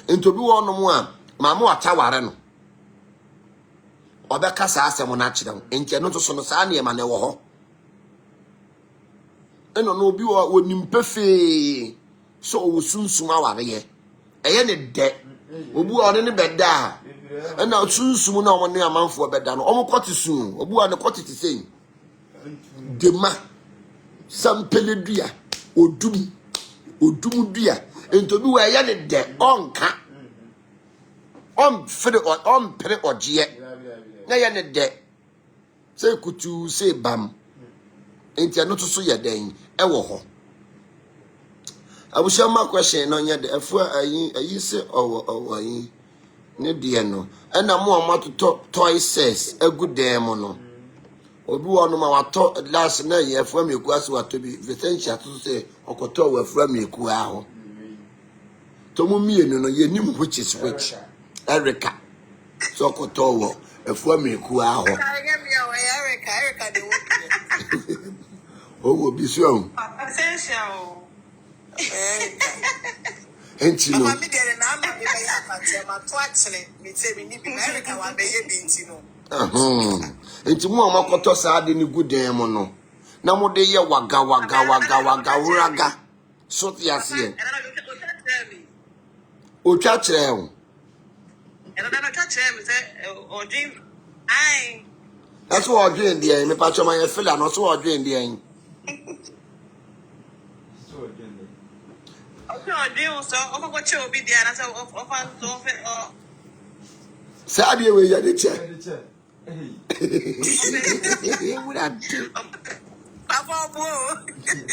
Speaker 1: ento bi wono mo a mama wata ware no obeka sa asem na kire enke no to so no sa na ema na wo ho eno no obi wo nimpefe so wo sunsum aware ye eye ne de obi wo ne beda ena sunsum na wo ne amanfo beda no omo kwoti sun obi wo ne kwoti ti sei dema sampeledua odum dua ento bi wo eye ne de onka on fere on pere oje na ya ne de say kutu say bam enti ano to so ya den e wo ho abusha ma question no nya de afu ayi say owo ayi ne de no na mo amato toys agu dem no obi wo no ma wato last na ye afu ameku ase wato bi vetentia to say okoto wa afu ameku aho Tomu mienu no ye nim which is which. Erica. So kotowo efu ameku aho.
Speaker 3: Erica de wo.
Speaker 1: Oh, be so.
Speaker 3: Essential.
Speaker 1: Enti no.
Speaker 3: Mama me dey na ma me be ya kwate ma to akere me say me ni bi Erica wa be ye binti no.
Speaker 1: Enti mu amakoto saa de ni guden mo no. Na mo de ye waga wuraga. So ti ase. O twa kire ho.
Speaker 3: And I catch him say or dream I.
Speaker 1: That's what dream there. Me pa choma ye feel no so dream there.
Speaker 3: Okay, I dream so of what you be there and so of
Speaker 1: Sabi we ya de che.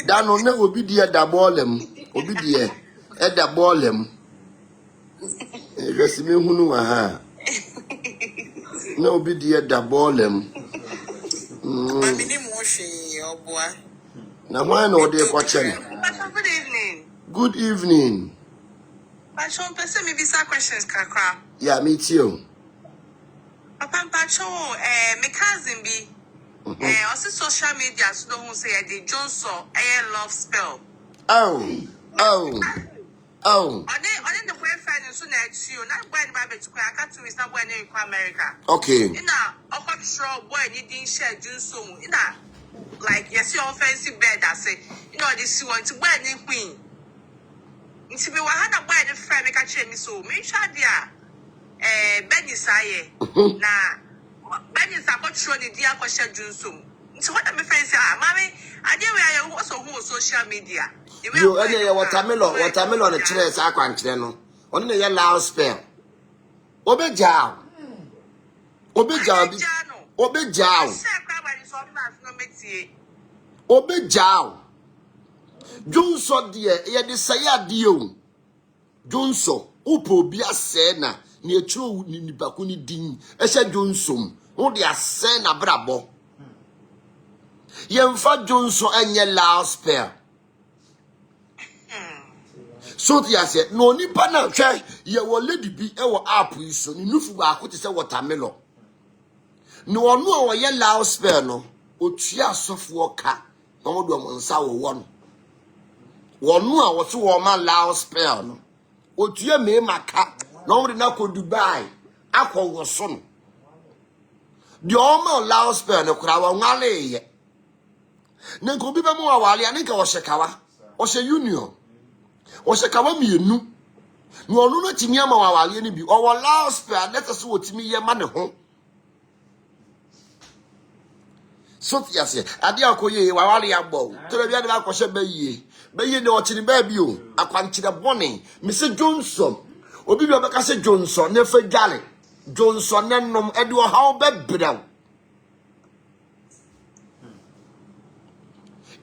Speaker 1: Da no na obi die da ballem. Obi die e da ballem. Esi me hunu wa ha. Na obi die da ballem. Na why no dey kwa chen.
Speaker 3: Good evening.
Speaker 1: Good evening.
Speaker 3: Pacho, person me bisa questions kakra.
Speaker 1: Yeah, me too.
Speaker 3: Papa Pacho, my cousin be also social media so don't say the Johnson love spell.
Speaker 1: Oh.
Speaker 3: On the boyfriend so next you not boy baby to I can't to not boy in America.
Speaker 1: Okay.
Speaker 3: In a control boy needing share Johnson in a like yes your offensive bed I say this you want to buy any queen. It's be 100 boy the friend make a change me so make sure there Benny Saye na Benny Sakocho the dear question Johnson. So what am I friends say mommy I dey where you also who social media.
Speaker 1: You any watermelon the chire sa kwanchire no. Ono ne ye loud spell. Obeja Johnson de ye de say ade o. Johnson upo bi ase na ne aturo ni nibako ni din. E se Johnson wo de ase na brabo. Ye mfa Johnson enye loud spell. So ti ase no nipa na hwe ye wo lady bi e wo app yi so ni nufu ba ko ti se watermelon. No onu a wo ye loud spell no otua asofo ka na wo do mo nsa wo wo no. Wonu a wo so wo ma loud spell no otua me maka na wo de na ko Dubai akọ wo so no. De o ma loud spell no kura wo ngale ye. Na ko bi be mo awale ani ka wo shekawa o she union o se kawa mienu no onu no timi ama wawale ni bi o wo loud spell let us wo timi ye ma ne ho so ti ase ade akoye wawale ya gbo to bia de ba kwose be de o chini ba bi o akwanchire bone me se Johnson obi bi obeka se Johnson ne fa gale Johnson ne nom e de o hawo be brew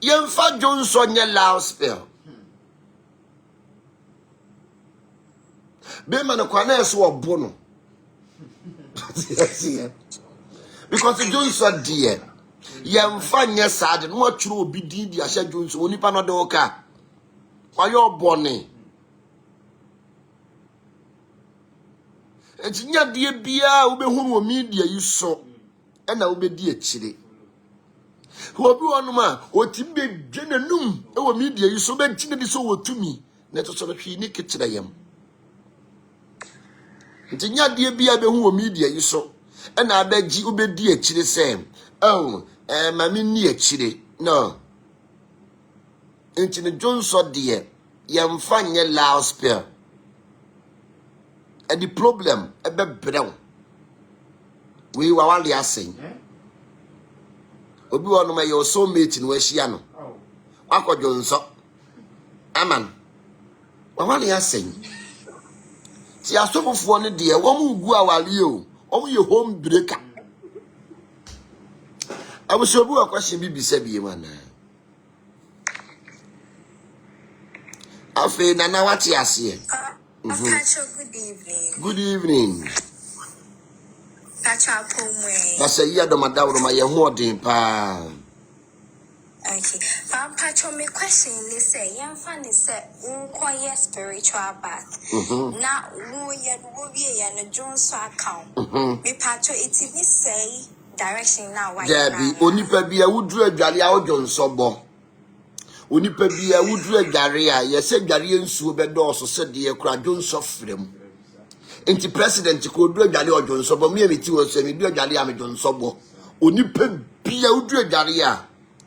Speaker 1: yemfa Johnson nye loud spell be man kwa na eso obo no because Johnson dear yemfa nye sad no atwuro obi din di ahya Johnson onipa no de oka kwayo obone entinya de bia wo behunu o media yi so e na wo be di akire obi wonuma otimbe dwenanum e wo media yi so be ntine di so wotumi na to so hwi ni kitire yam entinya de bia behu o media yi so e na abagi obedi akire se mami ni akire no entine Johnson de yemfa nye loud spell and the problem e be brew we wawale asen obi wonu ma your soulmate no ahia no akọjọ nso aman wawale asen ti asofofo ne de wo mu gu awale o wo ye home breaker abuso bu akwashe bibisa biye mana afi na wati ase
Speaker 3: Good evening.
Speaker 1: Good evening.
Speaker 3: Pacho Pomwe.
Speaker 1: Asa yi adomadawo ma ye ho odin pa.
Speaker 5: Okay. Pacho, my question is say, young fan is say, quiet spiritual bath. Now, who be and a Jones account. Me Pacho, it is say direction now. Why?
Speaker 1: Debbie, only pe a would do a jolly out John Sobo. Only pe a would do a garia, yes, said Garian Subedos, said the Cradon Sofrim. Into President could do a jolly or John Sobo, maybe two or semi do a jolly am John Sobo. Only pe a would do a garia.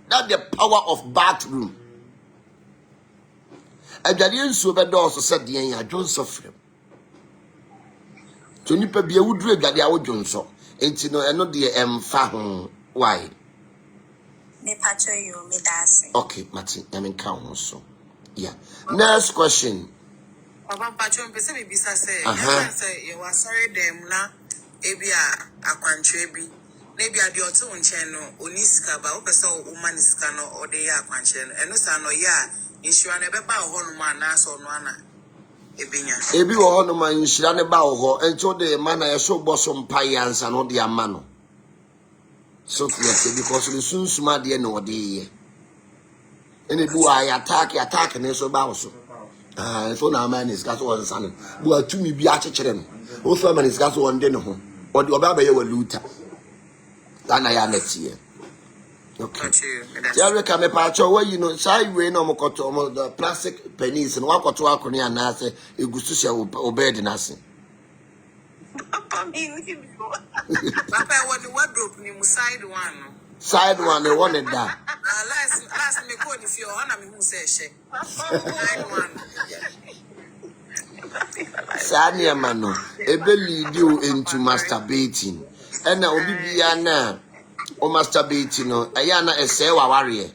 Speaker 1: That's the power of bathroom. A Garian Subedos said the Anya John Sofrim. So nipa bia wudru agade a wodwonso enti no eno de emfa ho why
Speaker 5: me pacho you me dase
Speaker 1: okay mati I mean count so yeah next question
Speaker 2: Baba pacho mpese me bisa say you are sorry dem na ebia akwanche bi na ebia de oto nchen no oniska ba wo pese wo maniska no ode ya akwanche no eno sa no ya insure na beba ho no ma na so no ana ebi
Speaker 1: wo ho no ma nhyira ne ba wo ho enti de ma na ye so boso mpaye ansa no de ama no so yes because the sunsuma de no de ye ene bu ay attack ne so ba wo so so na man is gas won san bu atumi bi a chekere no wo so man is gas won de ne ho odi oba ba ye wa luta ana ya netie okay Jerry ka me pa cho we sai we no mokoto the plastic pennies no wakoto akoni anase egusu hye obed na se
Speaker 2: Papa what the wardrobe ni side one
Speaker 1: the one that
Speaker 2: last me call if you honor me who say she side one
Speaker 1: Sanya mano ebe lead you into masturbating and na obi bia na o masturbating no aya na ese wa ware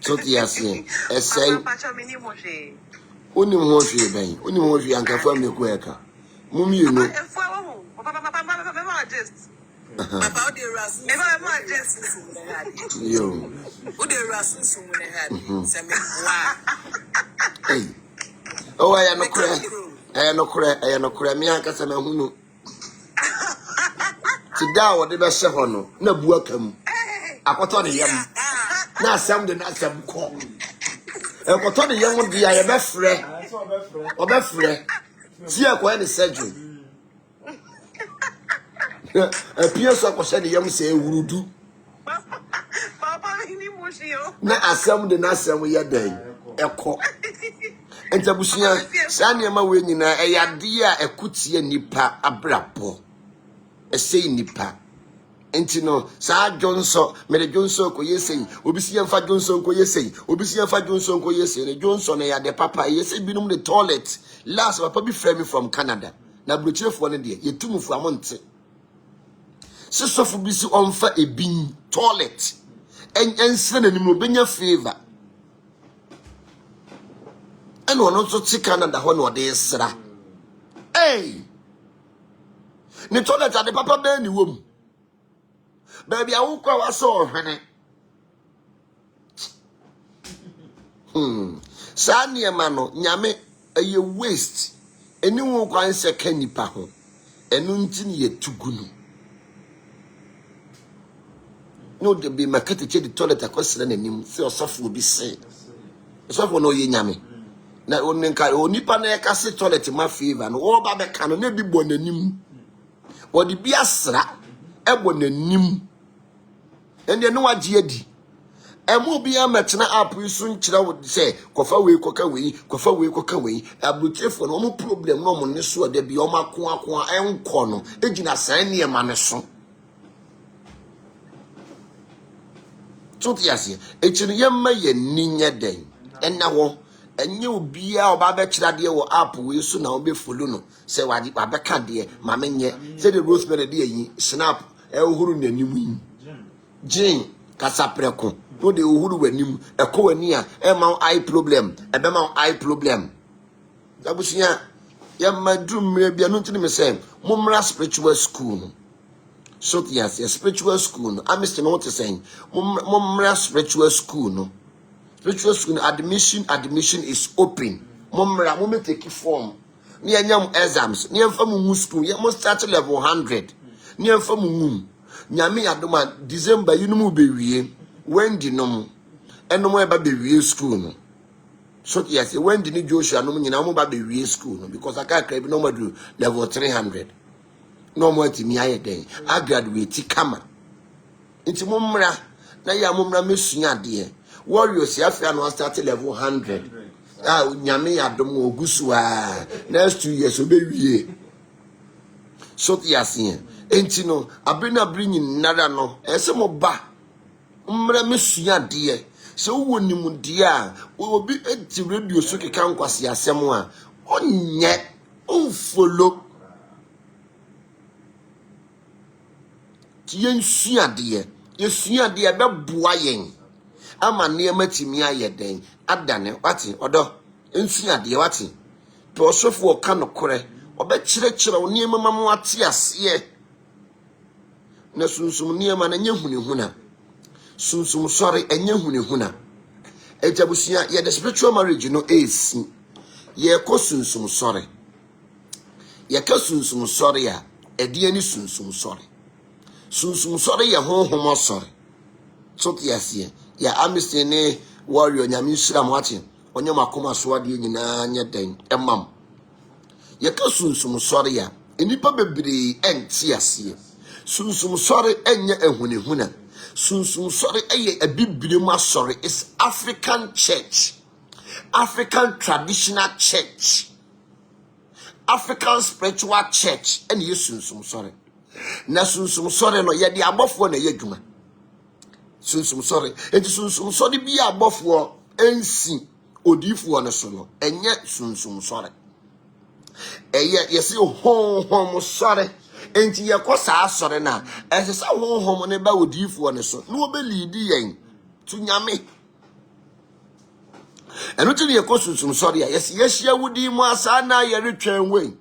Speaker 1: so tiase ese oni mo hwe ben oni mo hwe anka fa me ko eka mumi you know
Speaker 2: About the rasu
Speaker 1: yo
Speaker 2: the rasu so when had say me wa
Speaker 1: hey oh aya no kure me anka se me hunu tida wo de be hye ho no na bu akam akoto ne yam na asam de na asam ko ekoto ne yam de ya ye be frɛ obefrɛ ti akwa ne surgery apia so akɔhyɛ ne yam sɛ ewurudu
Speaker 2: papa ni mo shio
Speaker 1: na asam de na asam ye dan ɛkɔ entabusia saa nneɛma we nyina ɛyade a ɛkotie nipa abrabɔ ɛsɛi nipa enti no saa Johnson mere Johnson ko yesei obisi yemfa Johnson ko yesei obisi yemfa Johnson ko yesei ne Johnson ya de papa yesei binum the toilet last papa bi frame from Canada na brochirefo ne de yetumufu amonte sesofo bi si onfa ebin toilet ensre na nimu benya favor and ono so ti Canada ho no de sra hey ne toilet ade papa be ni wom baby awukwa waso ohwene saa niema no nyame eye waste eni wo kwan se kanipa ho enu nti ne yetugunu no de be market che the toilet akosere nanim se osofo obi se osofo no ye nyame na onenka onipa na yakase toilet ma favor no wo ba be ka no na bi bo nanim wo de bi asra ebo nanim ende no wagye adi emu bi ametena app isu nkyira wo se kofa we koka we abutrefo no mo problem no mo ne so da bi o mako enko no egina san ne ma ne so Totiasie, echiri yemma ye ninya den. Enna wo enye obi a oba be kira de wo app we so na obe follow no. Se wadi abeka de ma menye. Se the Rosemary de yi snap e ohuru nanim yi. Jin kasapreko. No de ohuru wanim eko wani a e ma eye problem, e be ma eye problem. Abusia yemma drum bia no ntini me se momra spiritual school no. So yes, spiritual school no. I'm Mr. What saying. Mumra spiritual school no. Spiritual school admission is open. Mumra mum take form. Ni anyam exams. Ni amfa mu school. You must start level 100. Ni amfa mu nyame adoma December yinumu bewie wendi nom enom eba bewie school no so yes wendi ni Joshua nom nyina mo ba bewie school no because aka kra bi no madu level 300 no mo atimi aye den I graduate kama nti mo mmra na ya mo mmra mesua de warriors ya fia no start level 100 nyame adom ogusu next 2 years obewie so yes enti no abena brinyi nara no ese mo ba mmra mesua de se wo nimu de obi enti radio so keka nkwase asem onye follow ti yensua de yesua de be boa yen ama ne matimi ayeden adane wati odo ensua de wati to sofo ka no kore obe kire wo niema mamu ate ase na sunsum niema na nyehunihuna sunsum sorry enyehunihuna ejabusia ye the spiritual marriage no esi ye ko sunsum sorry ye ka sunsum sorry a ede ani sunsum sorry ye honhom sorry so tiasie ya amisi ne warrior nyame nsira mwachi onye makoma so ade nyina nya den emam ye ka sunsum sorry ya enipa bebre enti asie sunsum sorry enye ehunehuna sunsum sorry eye abibire mu sorry is African church, African traditional church, African spiritual church and ye sunsum sorry na sunsum sorry no ye de abofo na ye dwuma sunsum sorry enti sunsum sorry bi abofo ensi odifo no so no enye sunsum sorry eye yesi honhom sorry enti ye kosa sorry na esesa honhom ne ba odifo no so no be lead yen tu nyame eno tini ye kosunsum sorry yesi yehia wudi mu asa na ye retwen we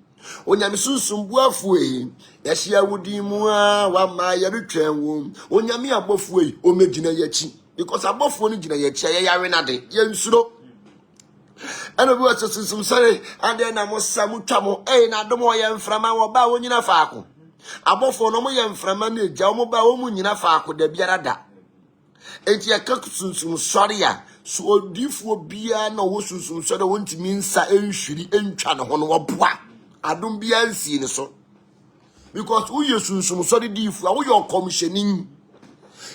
Speaker 1: onyame sunsum buafu e yehia wudi mu a wa ma ye retwen wo onyame abofu e o megina yachi because abofu no gina yachi ye yare na de ye nsuro eno bi wasusum sorry ande na mo samu twamo na domo ye mframa wo ba wo nyina faako abofu no mo ye mframa na eja wo ba wo mu nyina faako da biara da enti ya ka sunsum sorry a so odifuo bia na wo sunsum sorry wontimi nsa enhwiri entwa ne ho no woboa adom bia nsi ne so because wo ye sunsum sorry difu a wo ye commissioning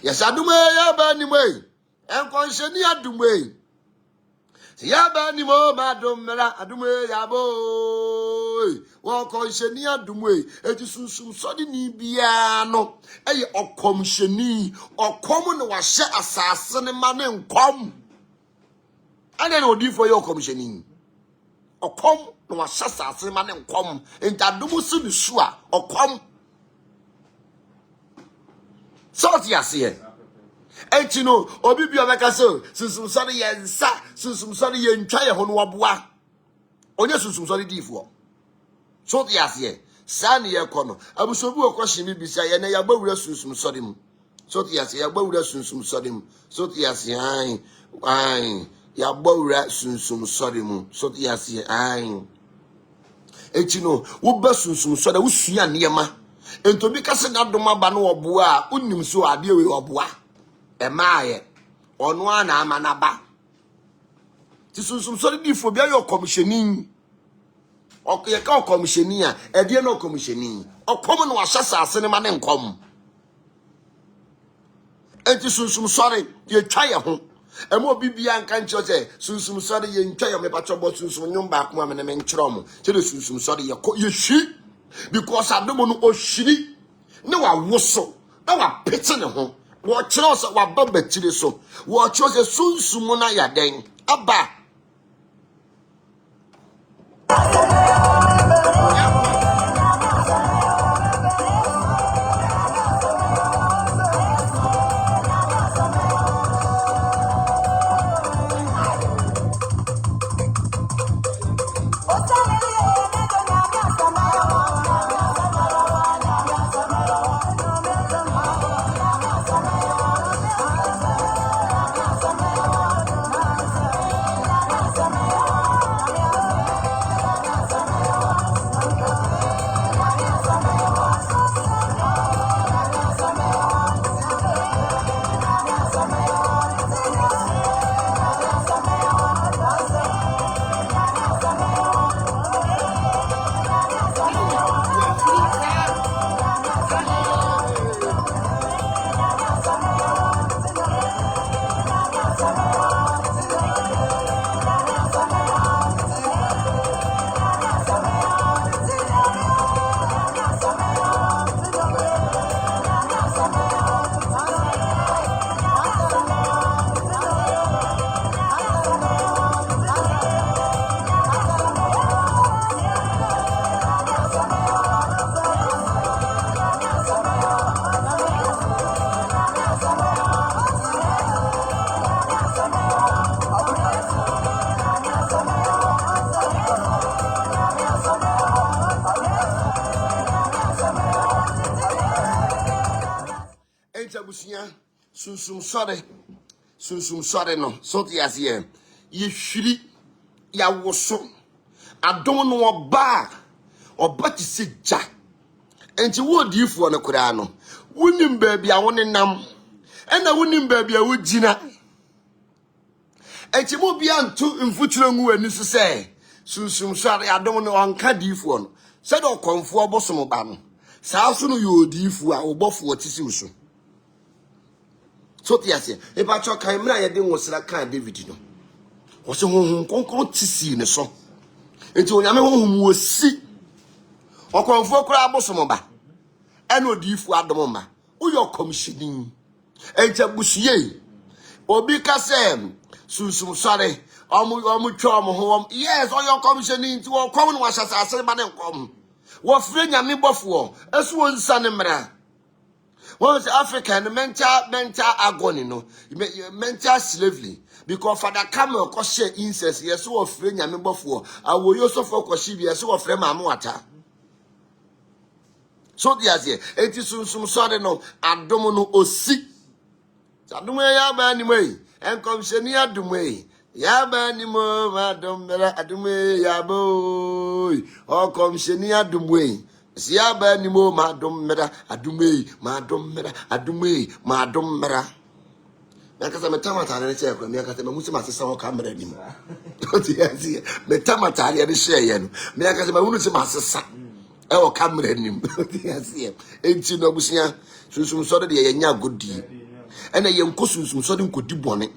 Speaker 1: yes adom ya ba ni mai en commissioning adom ya ba ni mo ma adom mera adom ya bo wo commissioning adom eti sunsum sorry ni bia no eye commissioning okom no wa hye asase ne ma ne nkom and then odi for your commissioning okom no wa hye asase ma ne nkom entadomu si ni so a okom so ti ase enti no obi bi obeka so sunsum sorry yensa sunsum sorry yentwa ye ho no waboa onye sunsum sorry difo so ti ase sani ye kono abusobu okohye mi bisa ye na ya gbawura sunsum sorry mu so ti ase ya gbawura sunsum sorry mu so ti ase ai ya gbawura sunsum sorry mu so ti ase ai enti no wo ba sunsum sorry wo sua niema ento bi kase na doma ba no oboa unim so ade we oboa emaaye ono ana amanaba ti sunsum sorry difo bia yo commissioning okay ka commissioning a ede no commissioning okom no ahyasa ase ne ma ne nkom enti sunsum sorry ye twa ye ho emo bibia nka ncho se sunsum sorry ye ntwa ye mepacho bo sunsum nyum ba akoma me ne me nkyero mo che sunsum sorry ye hwi because adomo no ohwiri ne wa woso na wa pete ne ho wo kyero se wa baba tire so wo kyero se sunsum na ya den aba Sunsum sorry no. So ti ase ye hwiri ya woso. Adom no oba ti se ja. Enti wo diifo no kura no. Wunim baabi a wonenam. Ena wunim baabi a wogina. Enti mo bia nto mfuturo ngu ani so se sunsum sorry adom no onka diifo no. Se do konfo obosom ba no. Saa so no yo diifo a obofo tisi uso. So ti ase e ba cho kan mra ye de wosra kan David no. Wo se honhom konkon tisi ne so. Enti onyame honhom wo si. Okonfo kura abosom ba. Ena odiifo adom ma. Uyo commissioning. Enti abusuye. Obi ka se sunsum sorry omu twa mo ho yes oyo commissioning ti wo kom no washasa ase ba ne kom wo fre nyame bofo esu won sane mra won say African mental agony no mental slavery because father camel ko share incest yes wo fre nyame bofo awoyo sofo ko shi bi yes wo fre ma wata so dia say eti sunsum sorry no adom no osi adom ya ba ni mai en commissioning adom ya ba ni mo adom mera adom ya boy o commissioning adom si ya ba ni mo adom mera adom mera adom mera nakasa metamata ne che kwa miaka sema musi masesa ho kamera ni mo otiazi metamata ne share ye no miaka sema wunu se masesa e o kamera ni mo otiazi enti no busia sunsum so de ye nya godi ena ye nkosunsum so de nkodi bone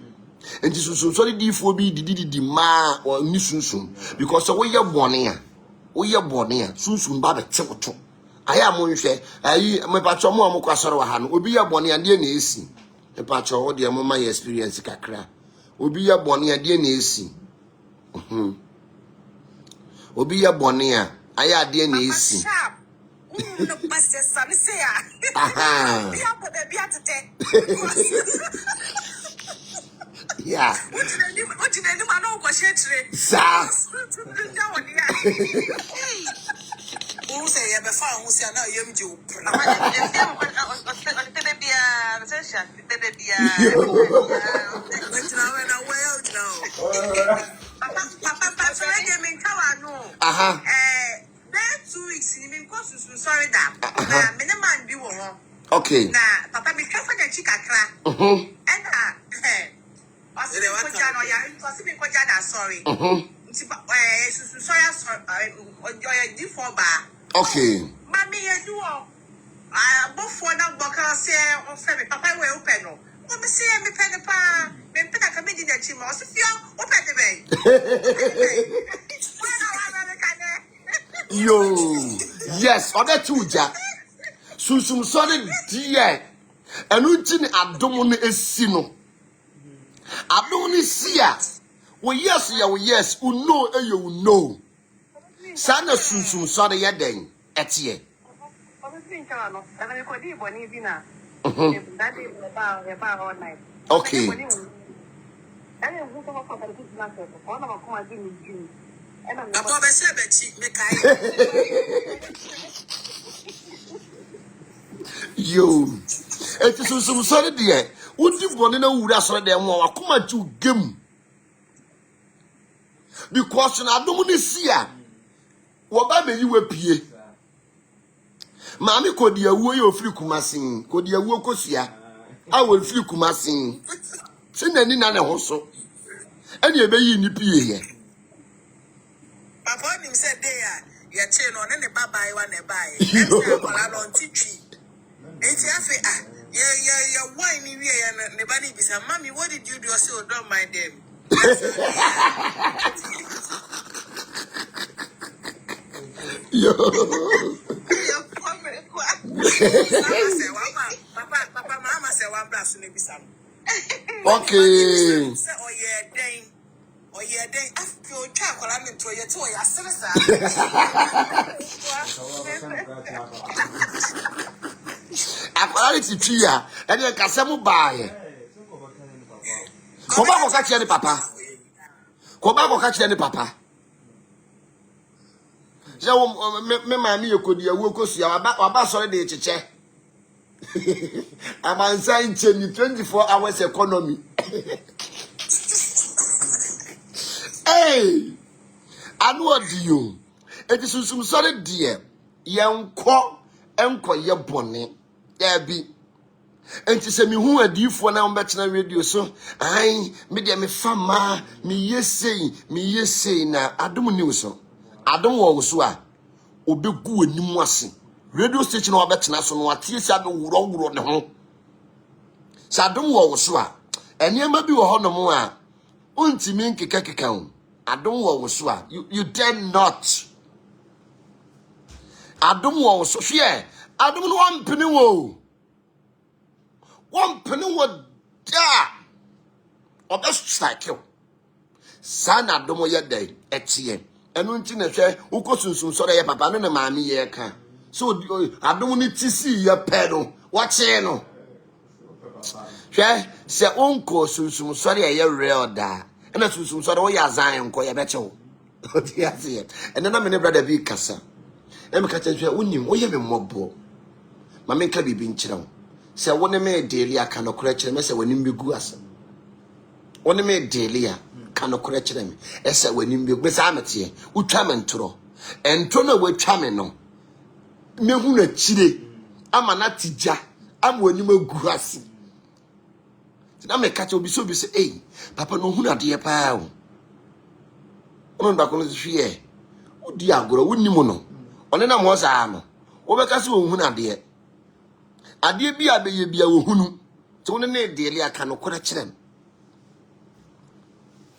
Speaker 1: enti sunsum so de difo bi didi ma o ni sunsum because we ye bone a sunsum ba be tewoto aya mo nhwe ayi me pacho mo amkwasoro wa ha no obi ye bone a de na esi me pacho wo de mo ma experience kakra obi ye bone a de na esi obi ye bone a aya de na esi
Speaker 3: No passe sabe se a. Bia po be bia tete.
Speaker 1: Yeah.
Speaker 3: What did any man go share?
Speaker 1: Sa.
Speaker 3: Who say you be found who say now you do. Papa, 2 weeks in me cause sorry that me man bi wo ho
Speaker 1: okay
Speaker 3: na papa me twa fa na chika kra and osime ko jano ya osime ko jana sorry nti sorry oya di for ba
Speaker 1: okay
Speaker 3: mami ye do bofo na boka se o fe me papa we open no o me se me pe pa me pe na ka me di na chi mo so fio o pe de be
Speaker 1: yo yes other two ja sunsum sorry die enu nti ni adom no esi no adom ni sia wo yes ya wo yes u no eyo u no sana sunsum sorry ya den etie okay yo it is so sorry dear wudi bone na wura so de mo akoma ju gem because na adom ni sia wo ba meyi we pie maami ko di awuo ye ofiri kumasin ko di awuo kosia a wo ofiri kumasin se nani na ne ho so ene e beyi ni pie ye
Speaker 3: papa nim said there ya che no ne baba wa ne bai e se akola no ntitwi enti afi ya wine ni wie ya ne ba ni bisa mami what did you do I say don't mind them
Speaker 1: yo
Speaker 3: papa mama say one blast ne bisa
Speaker 1: okay
Speaker 3: say oh yeah then after you try akola me to ye to ya seresa
Speaker 1: akwara ti twa ene kasem baaye ko ba ko ka kire ni papa je wo me ma mi yekodi awu kosia wa ba sore de cheche I'm answering 24 hours economy. Hey, I know what you. It is some sorry dear. Young quo and your bonnet. There be. And to say me who are you for now better radio so I media me fama me yes say na I don't know so I don't want so obi gu anim ase radio station wa better so no atie sia do wuro ne ho sa dom wo so a enema bi wo ho no mo a untimi nkeka ho adom wo so a you dare not adom wo so hwe adom no wampene wo one penny would da or best cycle. Sana domo ya day etien. And until a share who goes some sort of papa and a mammy ye can. So I don't need to see your pedal. What's no? Share, say uncle some sorry a year real da. And that's some sort of way as I am quite a better. And then I'm in a brother be cassa. And catch a winning, we have a mob. Mamma can be being chill. Say one me daily I cannot correct me say when him be guas. One me daily I cannot correct me. I say when him be besamete. U twamentro. Entro we twame no. Me hu na chire. Ama na tija. Am when him guas. Na me catch obi so be say eh papa no hu na de pa o. Ono nda kono hwe. Odi agoro wonnim no. One na mo sa no. Wo be ka se wo hu na de. Ade bi abeye bia wo hunu to wona na edeli aka no kora kirem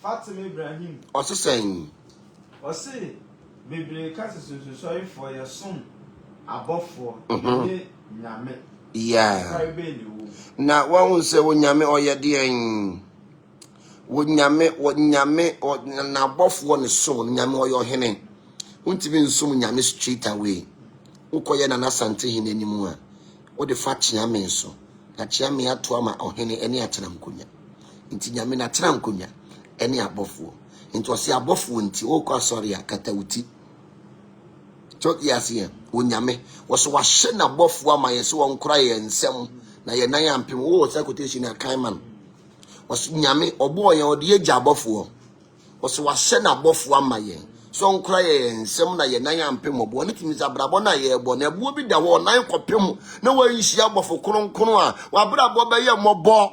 Speaker 4: Fatima Ibrahim
Speaker 1: osesen
Speaker 4: osi bebre ka sorry for your son abofo ni nyame
Speaker 1: yeah na won se wo nyame oyede en wo nyame na abofo ne son nyame oyo hene untimi nsum nyame straight away ukoye na nasante hene nimu a what the fat chiame so na chiame ato ama ohene ene atena mkonya nti nyame na atena mkonya ene abofo nti osi abofo nti o kwa sorry akata uti chok yasie wo nyame wo so wahye na abofo ama yeso won kora ye nsem na ye nan ampem wo sa quotation akan man wo so nyame obo ye ode ye gya abofo wo so wahye na abofo ama ye so nkra ye nsem na ye nan ampem obo ne timi zabrabo na ye ebo na ebuo bi da wo nan kopem na wa yihia abofo kronkron a wa brabo ba ye mobo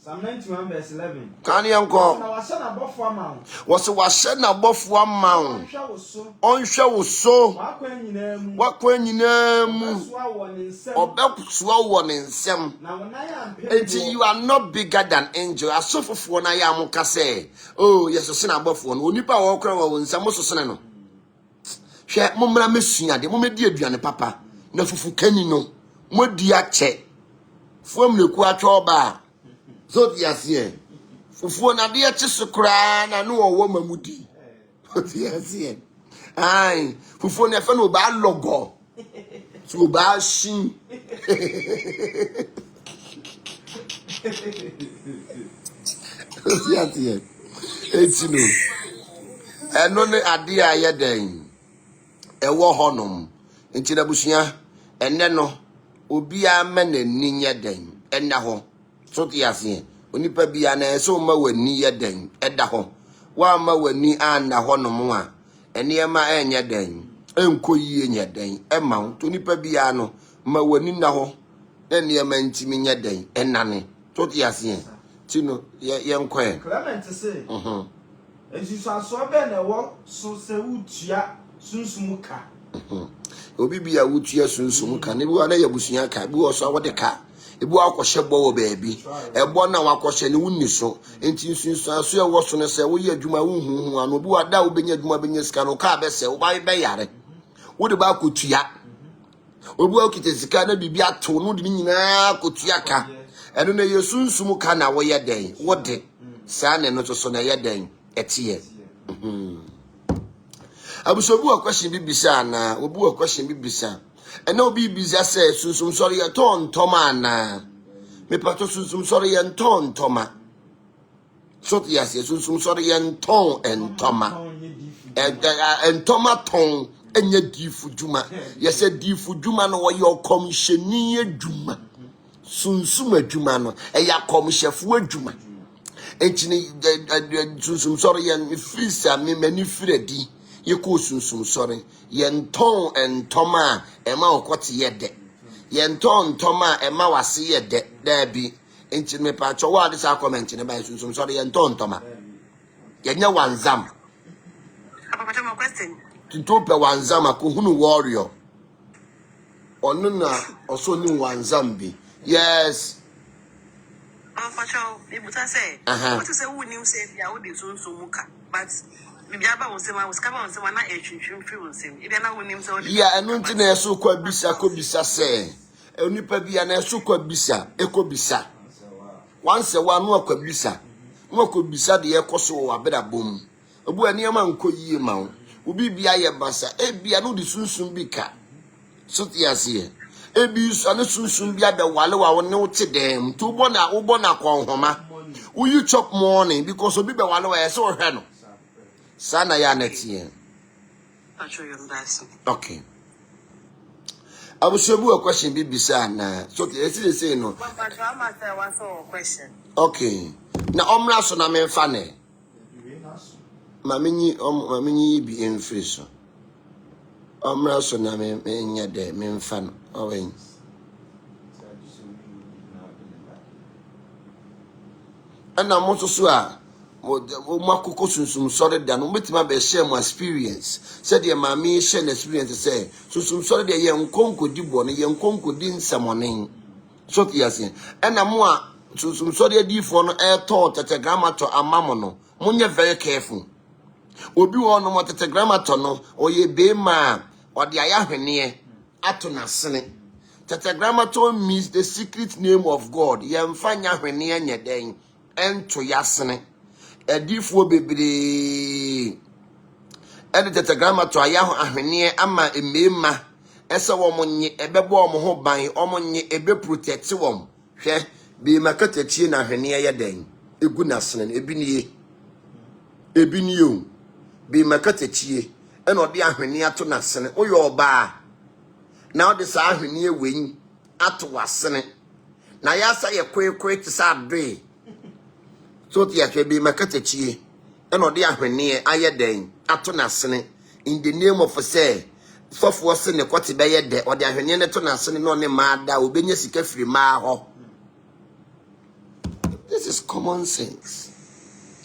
Speaker 4: Psalm 91 verse 11
Speaker 1: kan ye nko
Speaker 4: na wahye na abofo ama
Speaker 1: wo so wahye na abofo ama onhwe wo so wakwa nyina mu obeksuwa wo ne nsem enti you are not bigger than angel asofofo na ya amka say oh yeso se na abofo no onipa wo kra wo nsem so sene no hwe momra mesua de momedi aduane papa na fufu kani no modi ache fuam leku atwa oba so diasie fufu na de ache sokra na no wo mamudi diasie ai fufu na fa no ba logo so ba shin diasie etino eno ne ade a ye den ewo honom nti na busua enne no obi a ma nani nye den enna ho so diasie onipa bia na so ma wani ye den eda ho wa ma wani anna honom a enema enye den enko yie nye den ema to nipa bia no ma wani na ho enema ntimi nye den enane to diasie tino ye nkwe
Speaker 4: Clement say ejisu aso be na wo so se utua sunsumuka
Speaker 1: obi bia wutua sunsumuka ne bi wa na yabusua ka bi wo so wo de ka ebu akwọhye bo wo baabi ebo na wakwọhye ne wunni so enti nsunsu aso e wo so ne se wo ye adwuma hunhu ano bi wada wo benya adwuma benya sika no ka be se wo ba be yare wo de ba kotua obi wa kite sika na bibi ato no de nyina kotua ka eno na yesunsum ka na wo ye den wo de sa ne no so na ye den etie abusobu akwọhye bibisa na obi akwọhye bibisa ena obi biza se sunsum sorry ya ton toma na me pato sunsum sorry ya ton toma so ya se sunsum sorry ya ton en toma ton Enya difu juma. Yese difu juma no yo komisheni adwuma. Sunsum adwuma no eya komishefu adwuma. Entini sunsum sorry yen frisa me mani fredi. Ye ko sunsum sorry. Yen ton entoma ema okwoti yede. Yen ton ntoma ema wase yede. There be entini me pa cho wa this comment ne ba sunsum sorry yen ton ntoma. Yenya wanzam.
Speaker 2: Papa, my question.
Speaker 1: Titope wanzama kuhunu warrior. Onuna also ni wanzambi. Yes.
Speaker 2: Papa, you say. What is a winning say? I would do so muka. But maybe I was saying I was coming on someone I feel him. If you're not winning, so
Speaker 1: yeah, and until I so quite bisa ko bisa say. Onipa bia na so kwa bisa, eko bisa. Once a one no kwa bisa. No ko bisa de ekoso wa beda bom. Obu aniama nko yie ma. Ubi bia ye basa ebia no di sunsun bi ka so tiase ebi so ne sunsun bia da wale wa won ne wote dem to bo na kon homa wo you chop morning because obi be wale wa ye so hwe no sana ya netie okay abusebu a question bi bisa na so tiase say no
Speaker 2: Papa drama say one so question
Speaker 1: okay na omra so na me fa ne Mamini be in freezer. So na me nya de me mfa no owen. Ana mo so a mo makoko sunsum sori da no metima be share my experience. Said your mami share experience say sunsum sori de ye nkonko di bo no ye nkonko di nsamonen. So tiase. Ana mo a sunsum sori di fo no e to tetegrama to amamo no. Munye very careful. Obi won no tetegramato no oye be ma ode ayahwene ato nasene. Tetegramato means the secret name of God. Ye mfanya hwene anya den ento yasene. Edifuo bebre. Ede tetegramato ayaho ahwene ama emema ese wo monye ebebo omo ho ban omonye ebe protect wom. Hwe be makatachie na hwene ye den egu nasene ebi niyo be makatachie eno ode ahwene ato nasene oyo oba na ode sa ahwene ewen ato wasene na yasa ye kwekwe ti sa adwe so ti atwe be makatachie eno ode ahwene ayeden ato nasene in the name of say sofo se ne kwete be yede ode ahwene ne to nasene no ne maada obenya sika firi ma ho. This is common sense.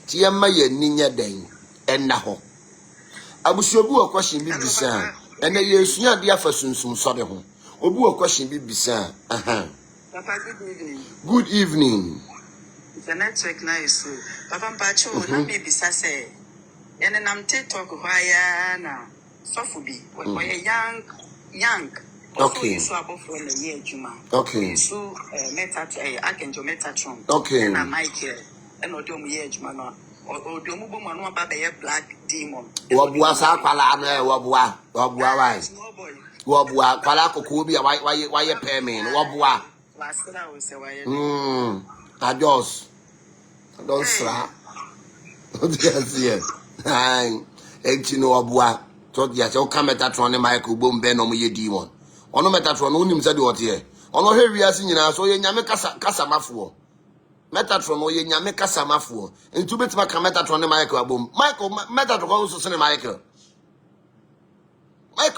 Speaker 1: Tiama ye ninya den enna ho abusuobu o question bi bisa ene ye sua de afa sunsun sode ho obu o question bi bisa
Speaker 2: Papa,
Speaker 1: good evening
Speaker 2: the network na is so Papa Mpacho na me bisa say ene nam TikTok hwaya na sofu bi we young
Speaker 1: okay
Speaker 2: so abofo na ye adwuma
Speaker 1: okay
Speaker 2: so Archangel Metatron
Speaker 1: okay
Speaker 2: na Michael ene ode omu ye adwuma no ode omu bo manu aba be black demon
Speaker 1: wabua sa kwala na wabua wai wabua kwala kokko bi why pay me wabua
Speaker 2: wasira we say why
Speaker 1: ajos don't sra yes yes ai no wabua so dia se o ka Metatron ne Michael bom be no mo ye demon ono Metatron no nim se de ote ono hwe wiase nyina so ye nyame kasa mafo Metatron o ye nyame kasa mafo entu betima ka Metatron ne Michael abom Michael Metatron ko so se ne Michael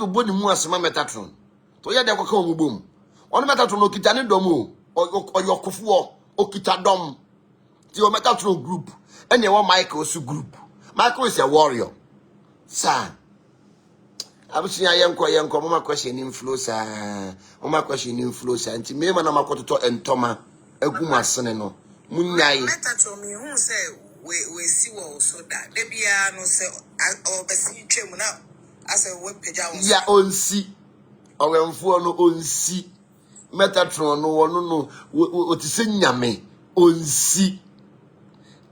Speaker 1: bodi mu asema Metatron to ye de ko ka o bom ono Metatron okita ne dom o yokofo okita dom ti o Metatron group ene wo Michael su group. Michael is a warrior sir. Abusunya yenko mama question influencer nti mema na makototo entoma agumasene no munyai
Speaker 2: Metatron me hu say we si wo so da bia no say obesi twem na ase we peja wo
Speaker 1: ya onsi owemfo no onsi Metatron no wono no otise nyame onsi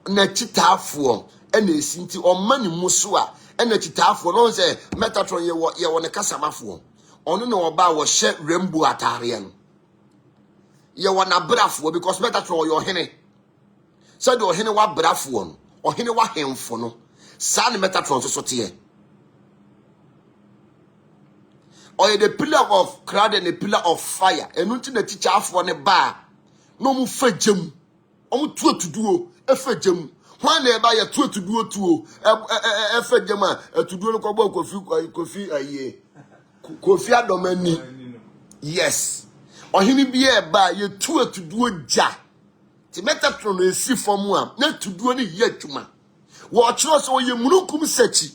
Speaker 1: na chitafo ena esinti omani muso a ena chitafo no say Metatron ye wo ne kasamafo ono na oba wo hye rainbow atare no ye wo na brafo because Metatron yo hene said o hene wa brafo no o hene wa hemfo no sa ne Metatron so te or the pillar of cloud and the pillar of fire. And until the teacher for the bar, no more fetchum. To do a fetchum. One day by a two to do to a fetchum to do a coffee a year. Kofi Adomani. Yes. Or him be a by you two to do a ja. To Metatron and see from one, not to do any yet to man. Watch us or your Munukum Sechi.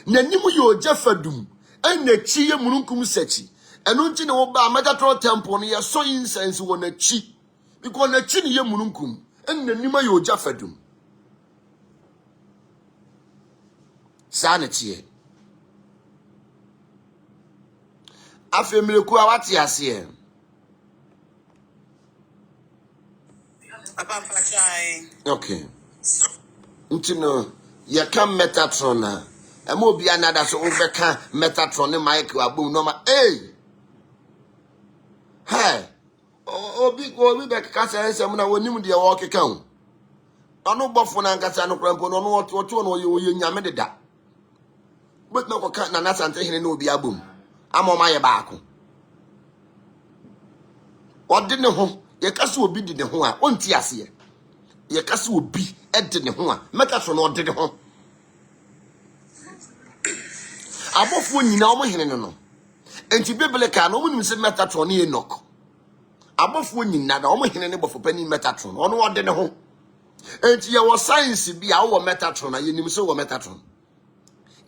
Speaker 1: Nanimu yo Jeffadum, and the Chia Munukum Sechi. And until no by Metatron temple near so incense on a chi. Because the chin ye Mununkum, and the Nima yo Jeffadum. Sanity. Afemile kuawati asie. Okay. Ntino ye kam Metatron na. Emo bi anada so obeka Metatron ne mic abum no ma hey. Obi be kasa ensem na wonim de wo keka ho. Ono bofo na nkasa no krampo no oto no ye nyame deda. But no ko na nasante hene na obi abum. Amoma ye baako. Ode ne ho, ye kasa obi di ne ho a, onti ase. Ye kasa obi ede ne ho a, Metatron ode ne ho. Abofo nyina omo hene no. Enti Bible ka no omo nim se Metatron ne Enoch. Abofo nyina na omo hene ne bofo pani Metatron, ono ode ne ho. Enti ye wo science bi a wo Metatron na ye nim se wo Metatron.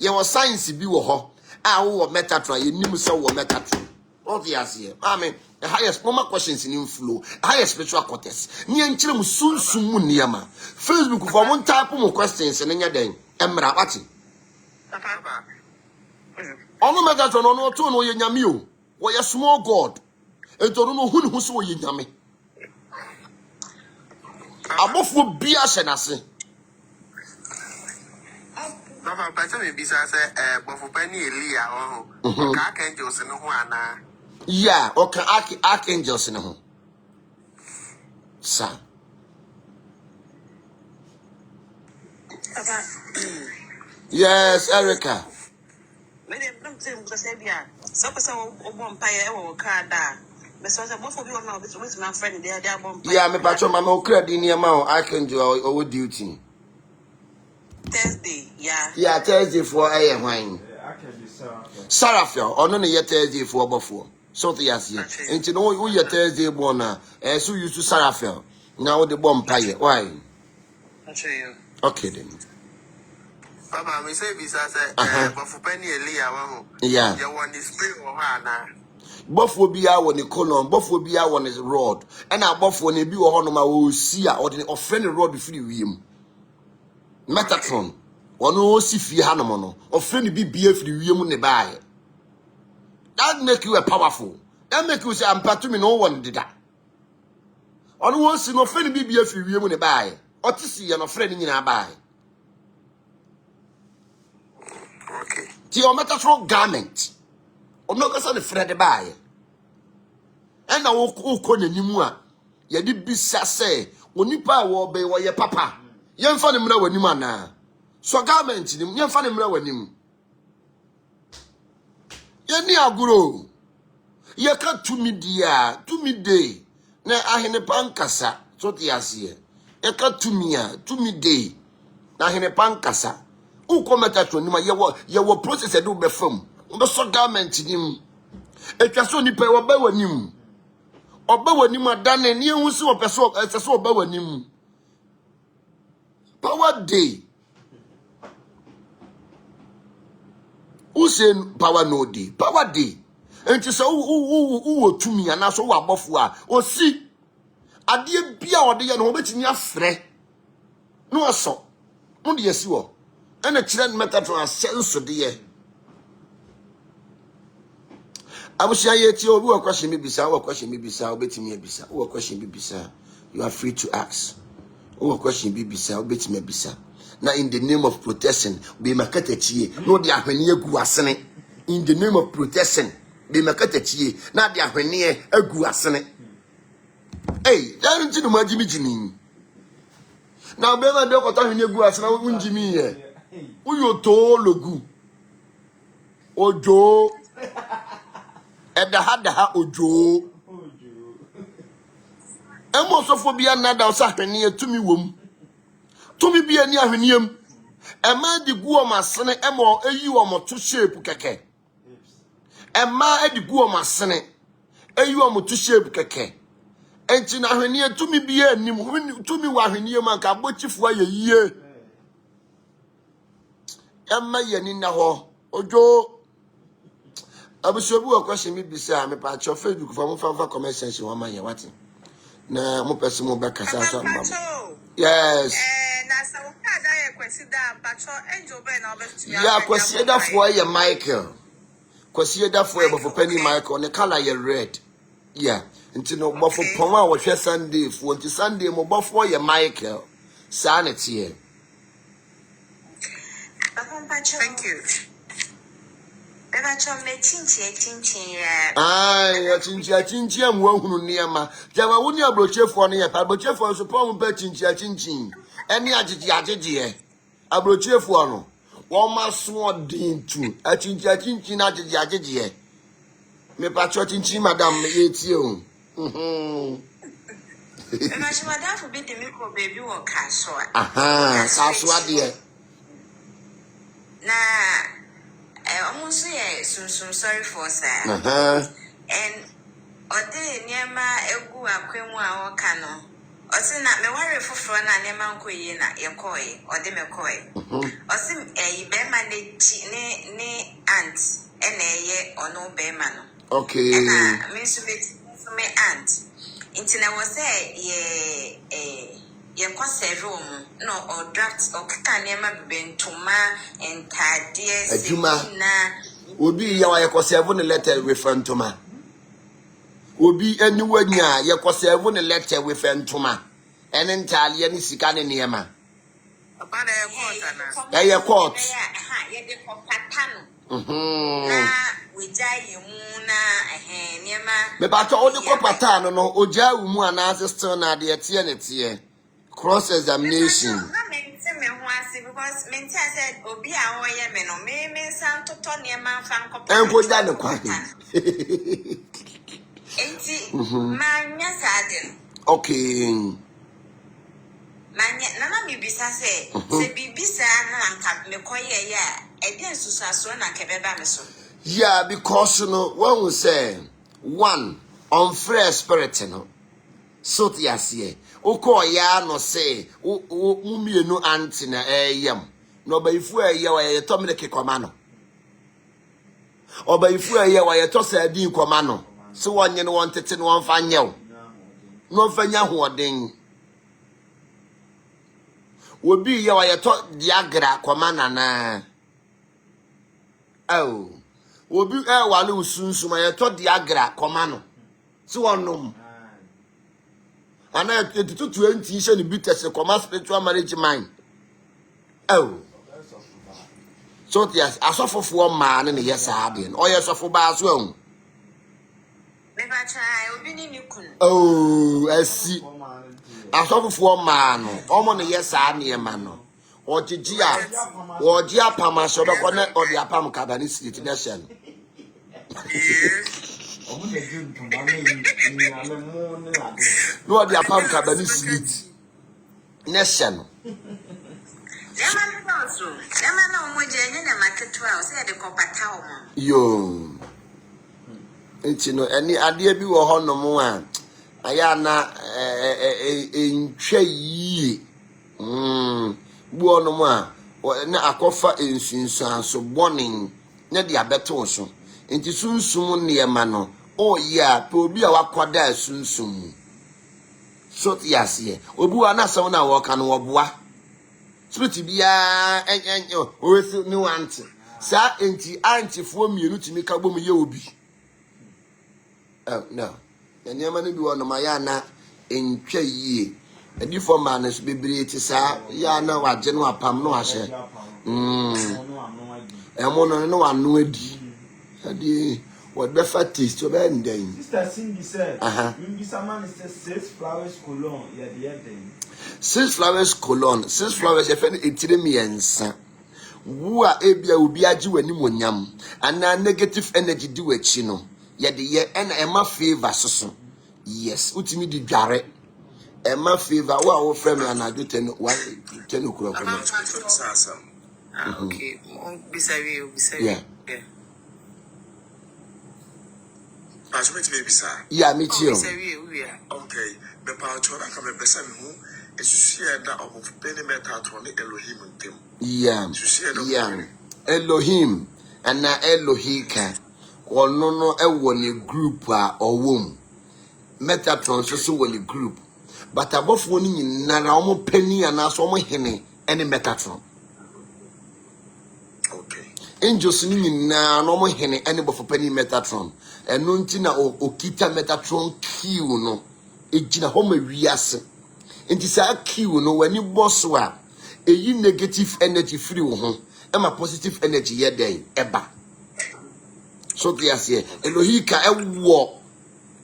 Speaker 1: Ye wo science bi wo ho. Wo Metatron, you need to say wo Metatron. Obviously, I mean, the highest normal questions in flow, highest spiritual cortex. Ni enchire mu sunsun mu niama. Facebook for one type of questions and nya den. Emra wati. Ono Metatron ono to no ye nyame o. Wo ye small god. Ento no hu so ye nyame. Abofo bia hyenase.
Speaker 2: Papa, but me bisa say bofu pani Elia oh. Ka angels no ho ana.
Speaker 1: Yeah, okay, archangels no ho. Sa.
Speaker 3: Papa.
Speaker 1: Yes, Erica.
Speaker 3: Me dem say because say bia. So person obon pa ye wo ka da. Me so say bofu bi wo na with my friend there abon pa.
Speaker 1: Yeah, me patcho mama o kra di niam o archangel o duty.
Speaker 3: Thursday, yeah.
Speaker 1: Yeah, Thursday for a wine. Sarafia, or no, yet Thursday for before. So the yes, and you know, we are Thursday born, and so used to Sarafia. Now the bomb pie. Why? Okay, then.
Speaker 2: Papa, me say, Bisa say, Bofu Penny Elia,
Speaker 1: yeah.
Speaker 2: You want this spirit or Hana?
Speaker 1: Both will be out on the column, both will be out on his road, and our both when they be on my will see or the offended road before him. Metatron, one who see fee hanamono, or friend be BF the women they buy. That make you a powerful. That make you say, I'm part to me, no one did that. On who see no friend be BF the women they buy, or to see an friend in our buy.
Speaker 2: Okay.
Speaker 1: To your Metatron garment, or no cause on the friend they buy. And I will call the new ye did be say, when you power will be your papa. Yen fa ne mra wanim ana so garment nim yen fa ne mra wanim yen ni aguro ye ka tumi dia tumi dey na ahene pankasa so te ase ye ka tumi dey na ahene pankasa u ko Metatron nim ye wo process e do be fam be so garment nim etwa so ni pe wo ba wanim oba wanim adane ni ehun se wo peso so oba wanim. Power day. Who say power no day? Power day. And you say who to me and so abofua. O see adie bia ode ye no betimi afre. No so. Mo de asi wo. And a kire Metatron asenso de ye. Abusia ye ti obi wo question me bisa, wo question me bisa, obetimi bisa. Wo question me bisa. You are free to ask. Oh, question be bisa, obet me bisa. Now, in the name of protection, be makatachie. No, the ahwenie gu asene. In the name of protection, be makatachie. Now, the ahwenie gu asene. Hey, that ain't no majimi jimi. Now, be na de ko ta ahwenie gu asene wo njimi ye. Uyo to logu. Ojo. Edaha ojo. Emo sofobia nada osa hwene tumi wom. Tumi bia ni ahweniem. Ema di gu omasene emo eyi omoto shape keke. Ema edi gu omasene eyi omoto shape keke. Enti na hwene tumi bia anim tumi wa hwene man ka bochifo ayeye. Ema yeni na ho ojo abusobu okwase mi bisa me pa cho Facebook for mo fa comment section wa man ye wati na mo pese mo be kasa so mbam. Yes.
Speaker 3: Na sa wo ka da ye kwesi da pacho enjo be na obetumi.
Speaker 1: Ya kwesi da fo ye Michael. Kwesi da fo ye bofo Penny Michael ne color ye red. Yeah. Nti no bofo pon a wo hwe Sunday fo nti Sunday mo bofo ye Michael. Sa na tie.
Speaker 3: Thank you. Pacho me chinchin ya.
Speaker 1: Ai, chinchin amwo hunu niema. Jawa woni abrochefo no ye pa abrochefo so pon pa chinchin. Eni agege abrochefo no. Won ma so odin tu. Chinchin agege. Me pacho chinchin madam ye tie o.
Speaker 3: Pacho madam for be the me ko baby wo kaso.
Speaker 1: Aha, kaso ade.
Speaker 3: Na almost sorry for sir. And ode niema egu akwemu a woka no. Osi na me ware foforo na niema nkoyi na yekoi ode me koi. Osi be ma ne aunt ene ye ono be ma no.
Speaker 1: Okay.
Speaker 3: Na me so me aunt. Inti na wo say ye conserve no or draft or kanema bentuma entade
Speaker 1: na obi ya wa ye conserve ne letter with ntoma obi aniwanya ye conserve ne letter with ntoma ene ntale ne sika ne niema
Speaker 3: abana ye court na
Speaker 1: ye court
Speaker 3: ye de kopatano na wejayi mu na niema
Speaker 1: me ba to odi kopatano no oja mu ana still na de tie ne tie cross examination.
Speaker 3: Because me said obi a oye me no me san toto niema fa nkopata.
Speaker 1: Enko da ne kwa.
Speaker 3: Enti manya sade.
Speaker 1: Okay.
Speaker 3: Manya na mi bisa se bibisa na anka me koye ya e de nsusaso na kebeba me so.
Speaker 1: Yeah, because you know when we say one on fresh spirit no. So tiasie. Oko ya no say umienu anti na eyam. No baifu eye wa ye to me ke kwama no. Obaifu eye wa ye to sa din kwama no. So wonye no won tete no won fa nyew. No fa nya hoden. Obi ye wa ye to diagra kwama na. Oh. Obi wa le usunsuma ye to diagra kwama no. So wonnom. And I 20 she ni bitters come spiritual marriage mind. Oh. So yes, asofofo man na yes ade. O yes ofo ba so ahun.
Speaker 3: Me ba try obi ni nikun.
Speaker 1: Oh, asi. Asofofo man no. Omo na yes ane ma no. Ogigi a, ogi apama so do ko na odi apam kabani street na she no. No, the apam kabani street. Nation. Yo. It's no any idea be wo ho no mo a. Aya na entwe yi. Bu ono mo a na akofa ensunsan so boning na dia beto so. Enti sunsum niema no. Oh yeah, pe obi a wakwada sunsum. So tiase. Obi wa na asem na wo ka no woboa. Spirit bia enyo owesi ni want. Sa enti antifo mienu timi ka bom ye obi. Oh no. Nyama no bi wo no ma ya na entwa yie. Edi for man so bebre ti sa ya na waje no apam no ahye. Emo no wanu adi. Adi what the fat is to bend then.
Speaker 4: Sister Cindy said, man says 6 flowers colon, yeah, the ending.
Speaker 1: 6 flowers colon, 6 flowers, if any miensa. Wua ebia ubi aji weni monyam, and na negative energy do a chino. ye de ye and Emma favor so. Yes, utimi di dware. Emma favor wa frame and I do 10 o'clock.
Speaker 2: Okay.
Speaker 1: Yeah.
Speaker 2: Yeah.
Speaker 1: Yeah, me too.
Speaker 2: Okay. The power to come a person who is that of penny metatron Elohim and Tim.
Speaker 1: Yeah. Elohim and na Elohika or no a group or womb. Metatron so a group. But above one in Nana penny and as almost henny any Metatron.
Speaker 2: Okay.
Speaker 1: Angels in normal henny any for penny Metatron. And nuntina o kita Metatron kill no. Ejina home wiase. Enti sa kill no when you boss wa a negative energy free ho. Ema positive energy ye den eba. So they say Elohika e wo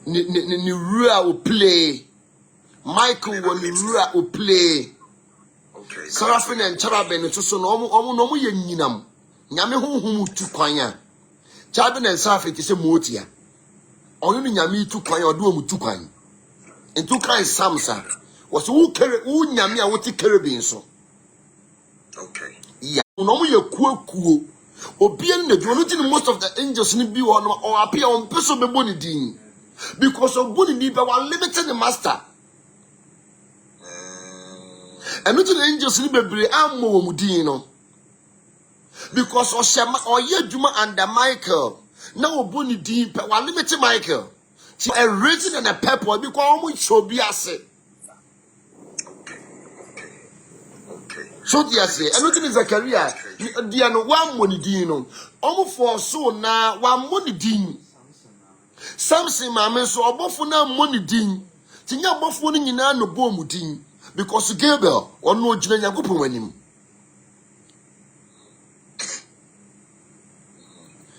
Speaker 1: ni rua o play. Michael wo ni rua o play.
Speaker 2: Okay.
Speaker 1: Seraphim and Cherubim so no omo ye nyinam. Nyame honhom tu kwan a. Cherubim and Seraphim ti se motia. Onu ni nyame tu kwan odo omu tu kwan. Entu kan Samsa. Was who nyame a woti cherubim so.
Speaker 2: Okay.
Speaker 1: Yeah. No mo ye kuo. Obian na do no most of the angels ni bi or appear on person be boni din. Because of boni ni be wa limited the master. And not the angels ni bebre ammo wo mudin no. Because o shema o ye dwuma under Michael. Na oboni din pe wa limited Michael. Ti a reason and a purpose because omo show bi ase. So dia say, and nothing is Zachariah. Dia no one money din no. Omo for so na one money din. Samson mama so obofo na money din. Tinya obofo no nyina no bo mu din because Gabriel ono ogina Yakobon wanim.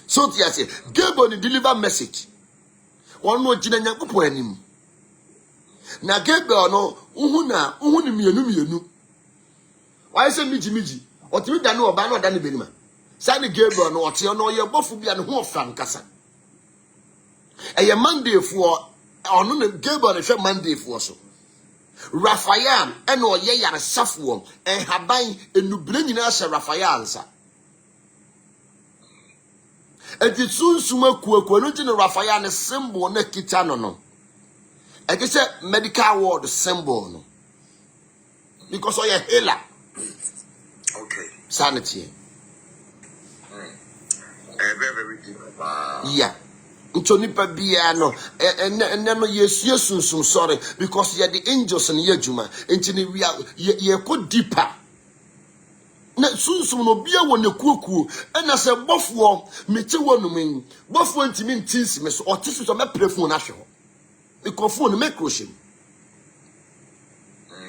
Speaker 1: So dia say, Gabriel deliver message. Ono ogina Yakobon wanim. Na Gabriel no uhunu mienu. Why say miji or to da no oba no da ne benima say Gabriel no ote no ye bofu bia ne ho ofra nkasa eye Monday for ono ne Gabriel ne hwe Monday for so Raphael e no ye yare safo en haban enubire nyina hye Raphael nsa enti sunsuma kuakuo no ti ne Raphael ne symbol na kita no e ke say medical word symbol no because o ye healer.
Speaker 2: Okay.
Speaker 1: Sanity.
Speaker 2: Very deep.
Speaker 1: Yeah. Ntonipa bia no and no yesu sorry because you are the angels and yejuma ntini we ye go deeper. Na sunsum no bia wo ne kuokuo na se bofo meti wonum bofo ntimi ntinsi me so otisu so me prefon na hwe ho because phone make crochet.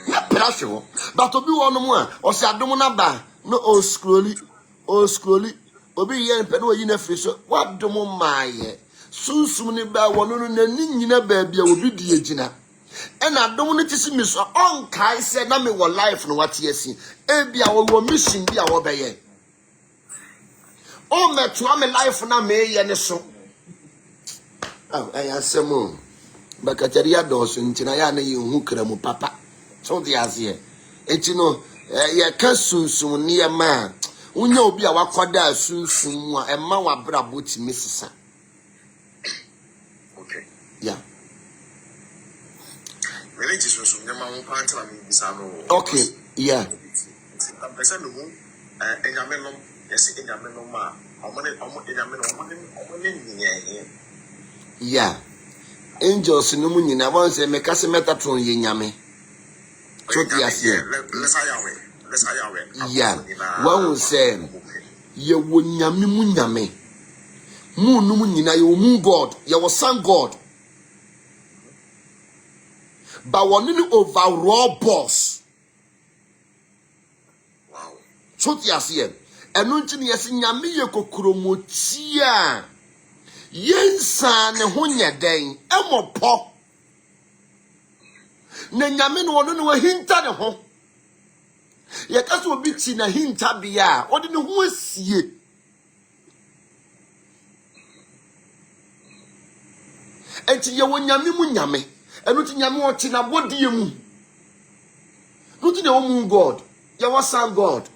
Speaker 1: Na pressure but obi wonum a o se adom na ba no o scrolly obi ye npe no yi na free so wadom maaye sunsum ni ba wono no nani nyina ba bia obi di agina e na adom no tisi mi so on kai se na me wo life no wate asi e bia wo mission bia wo beye o meto am life na me ye ne so ayasemo bakatari adoso ntina ya na ye hu kramu papa so the azie enti no ye ka sunsum ne ma unya obi a wakoda sunsum a ema wa brabo ti mesisa.
Speaker 2: Okay.
Speaker 1: Yeah.
Speaker 2: Religious sunsum nyama won pantla mi bisa no.
Speaker 1: Okay. Yeah.
Speaker 2: Person who enyame no yes enyame no ma omo enyame no omo
Speaker 1: yeah. Angels no mu nyina won say meka se Metatron ye nyame. So the azie. Let's yeah. One say ye wo nyame mu nyame. Mu no mu nyina ye wo mu God, ye wo son God. But one ni overall boss.
Speaker 2: Wow.
Speaker 1: So the azie. Eno ntini ye se nyame ye kokromotia. Yensa ne ho nyeden emopo. Na nyame no ono no hinta ne ho. Ye kaso obi ti na hinta bia, odi ne ho asie. enti ye wonyame mu nyame enu ti nyame o ti na bodie mu no ti na omu God ye was God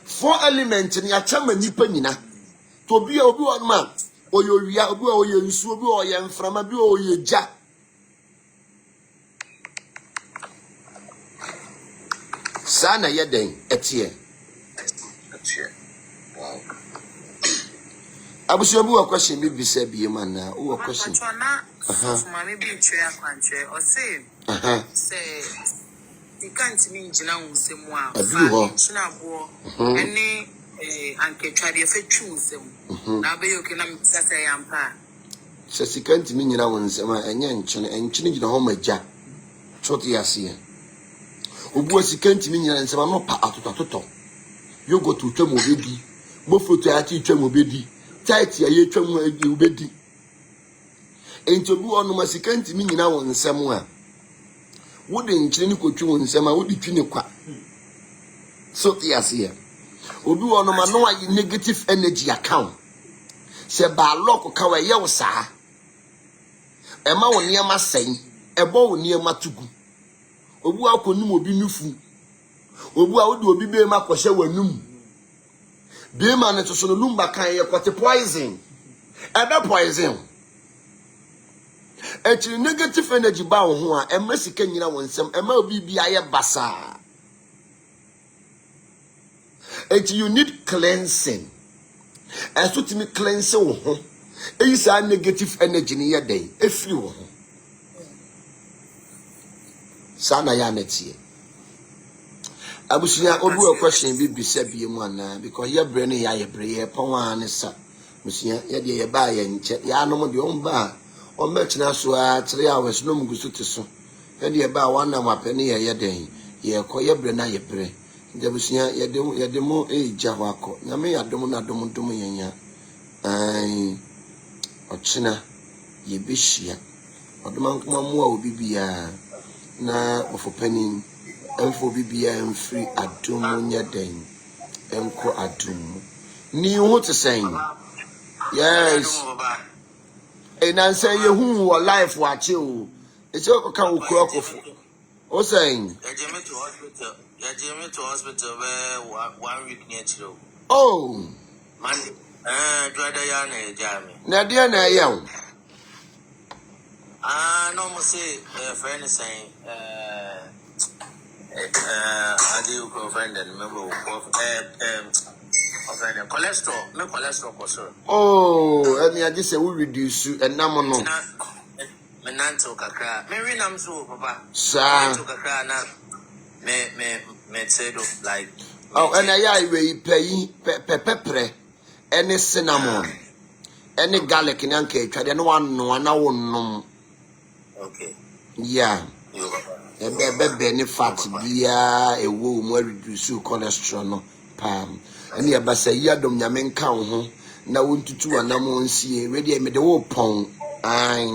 Speaker 1: 4 elements ni achama nipa nyina to obi on man oyo wia obi oyo nsu obi oye mframa bi oye ja sana yeden etie wow abusu obi wa question bi bi se bi man na o question
Speaker 2: so mama bi twe akwanche o say say the can't mean jina unsemu a fa china bo ene anketwa de fe twu unsemu na be yoke na mtsasa yampa
Speaker 1: se sikanti mi nyina unsemu enye nchene gina ho magya choti yase obu sikanti mi nyina nsema no pa atotototo yogo to twam obedi mo foto ya ti twam obedi tight ya ye twam obedi ento bu onu masikanti mi nyina unsemu a wodi nchire ni kotwi wonsema wodi twi ne kwa so yase obi wono ma no ayi negative energy account se ba lock ka wa ye wo saa e ma woni ma sen e bo woni ma tugu obi akonim obi nufu obi a wodi obi be ma kwhye wanum be ma ne to so no lumba kan ye kwate poison e be poison actually negative energy ba wo ho a emasika nyina wonsem ema obi bia ye basa actually you need cleansing and so to me cleanse wo ho eyisa negative energy ni ye den efiri wo ho sana ya netie abusunya obi a question bi bisa bi mu ana because ye bre ne ya ye bre ye pon an sa musunya ye de ye ba ye nche ya no mo de on ba o mechina so a 3 hours no mugusu te so e de ba wana mapene ye den ye ko ye bre na ye bre ndebusia ye de mo eja ho akọ nyame ya dom na dom yenya ai ochina ye bishia odoma nkoma mu a obi bia na ofopani enfo bibia enfri adom nya den enko adom ni ho te sen yes and I say you who are life watch you. It's all can crock of or saying
Speaker 2: Jimmy to hospital where 1 week near to
Speaker 1: oh
Speaker 2: Monday. Dradayana Jammy.
Speaker 1: Nadia na young.
Speaker 2: No more say friend is saying I do friend and member of cholesterol, no cholesterol for sure.
Speaker 1: Oh, and I just say we reduce you and no no.
Speaker 2: Menanto kakra. Mary nam so papa.
Speaker 1: Sir.
Speaker 2: Menanto kakra na me say like.
Speaker 1: Oh, and I we pay pepper any cinnamon. Any garlic in anke try no one no na won. Okay. Yeah. Ebe any fat bia e wo mo reduce cholesterol no pam. And ya basa yadom nyame nka ho na wontutu anamo nsie ready me de wo pon ai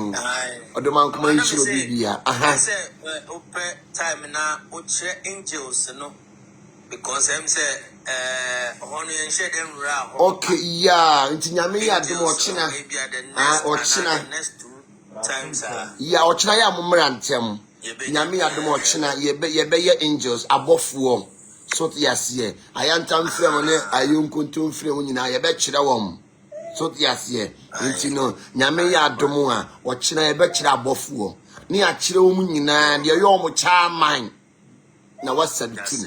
Speaker 1: odoma nkoma nshiro bibia aha
Speaker 2: say ope time na o chere angels no because em say hono yen share dem ra
Speaker 1: okay yeah nti nyame ya dom ochina ochina
Speaker 2: next 2 times
Speaker 1: yeah ochina ya momra ntem nyame ya dom ochina yebe ye angels abofuo so yasiye ayantam frem ne ayonkontom frem nyina ye be kire wom so yasiye nti no nyame ya adom a wo kire ye be kire abofuo ne ya kire wom nyina de ye wom chairman na wasabitim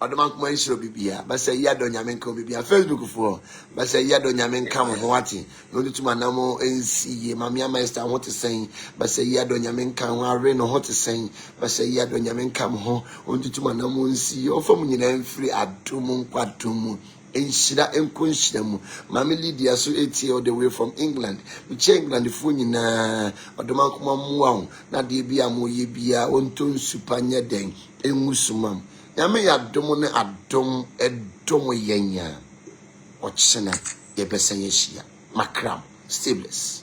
Speaker 1: odoma kuma nshiro bibia basa yado nyame nka bibia Facebook fo basa yado nyame nka mo ho ati no dituma na mo ensiye mamia master ho te sen basa yado nyame nka ho are no ho te sen basa yado nyame nka mo ho ondituma na mo ensiye ofam nyina mfiri adom nkwadom enshira enkonshira mu mama Lydia so etie all the way from England we change England fo nyina odoma kuma mo wa na de bia mo ye bia onton supanya den enwusumam Yame ya dom ne adom edom yenya ochina ye besen yeshia makram stables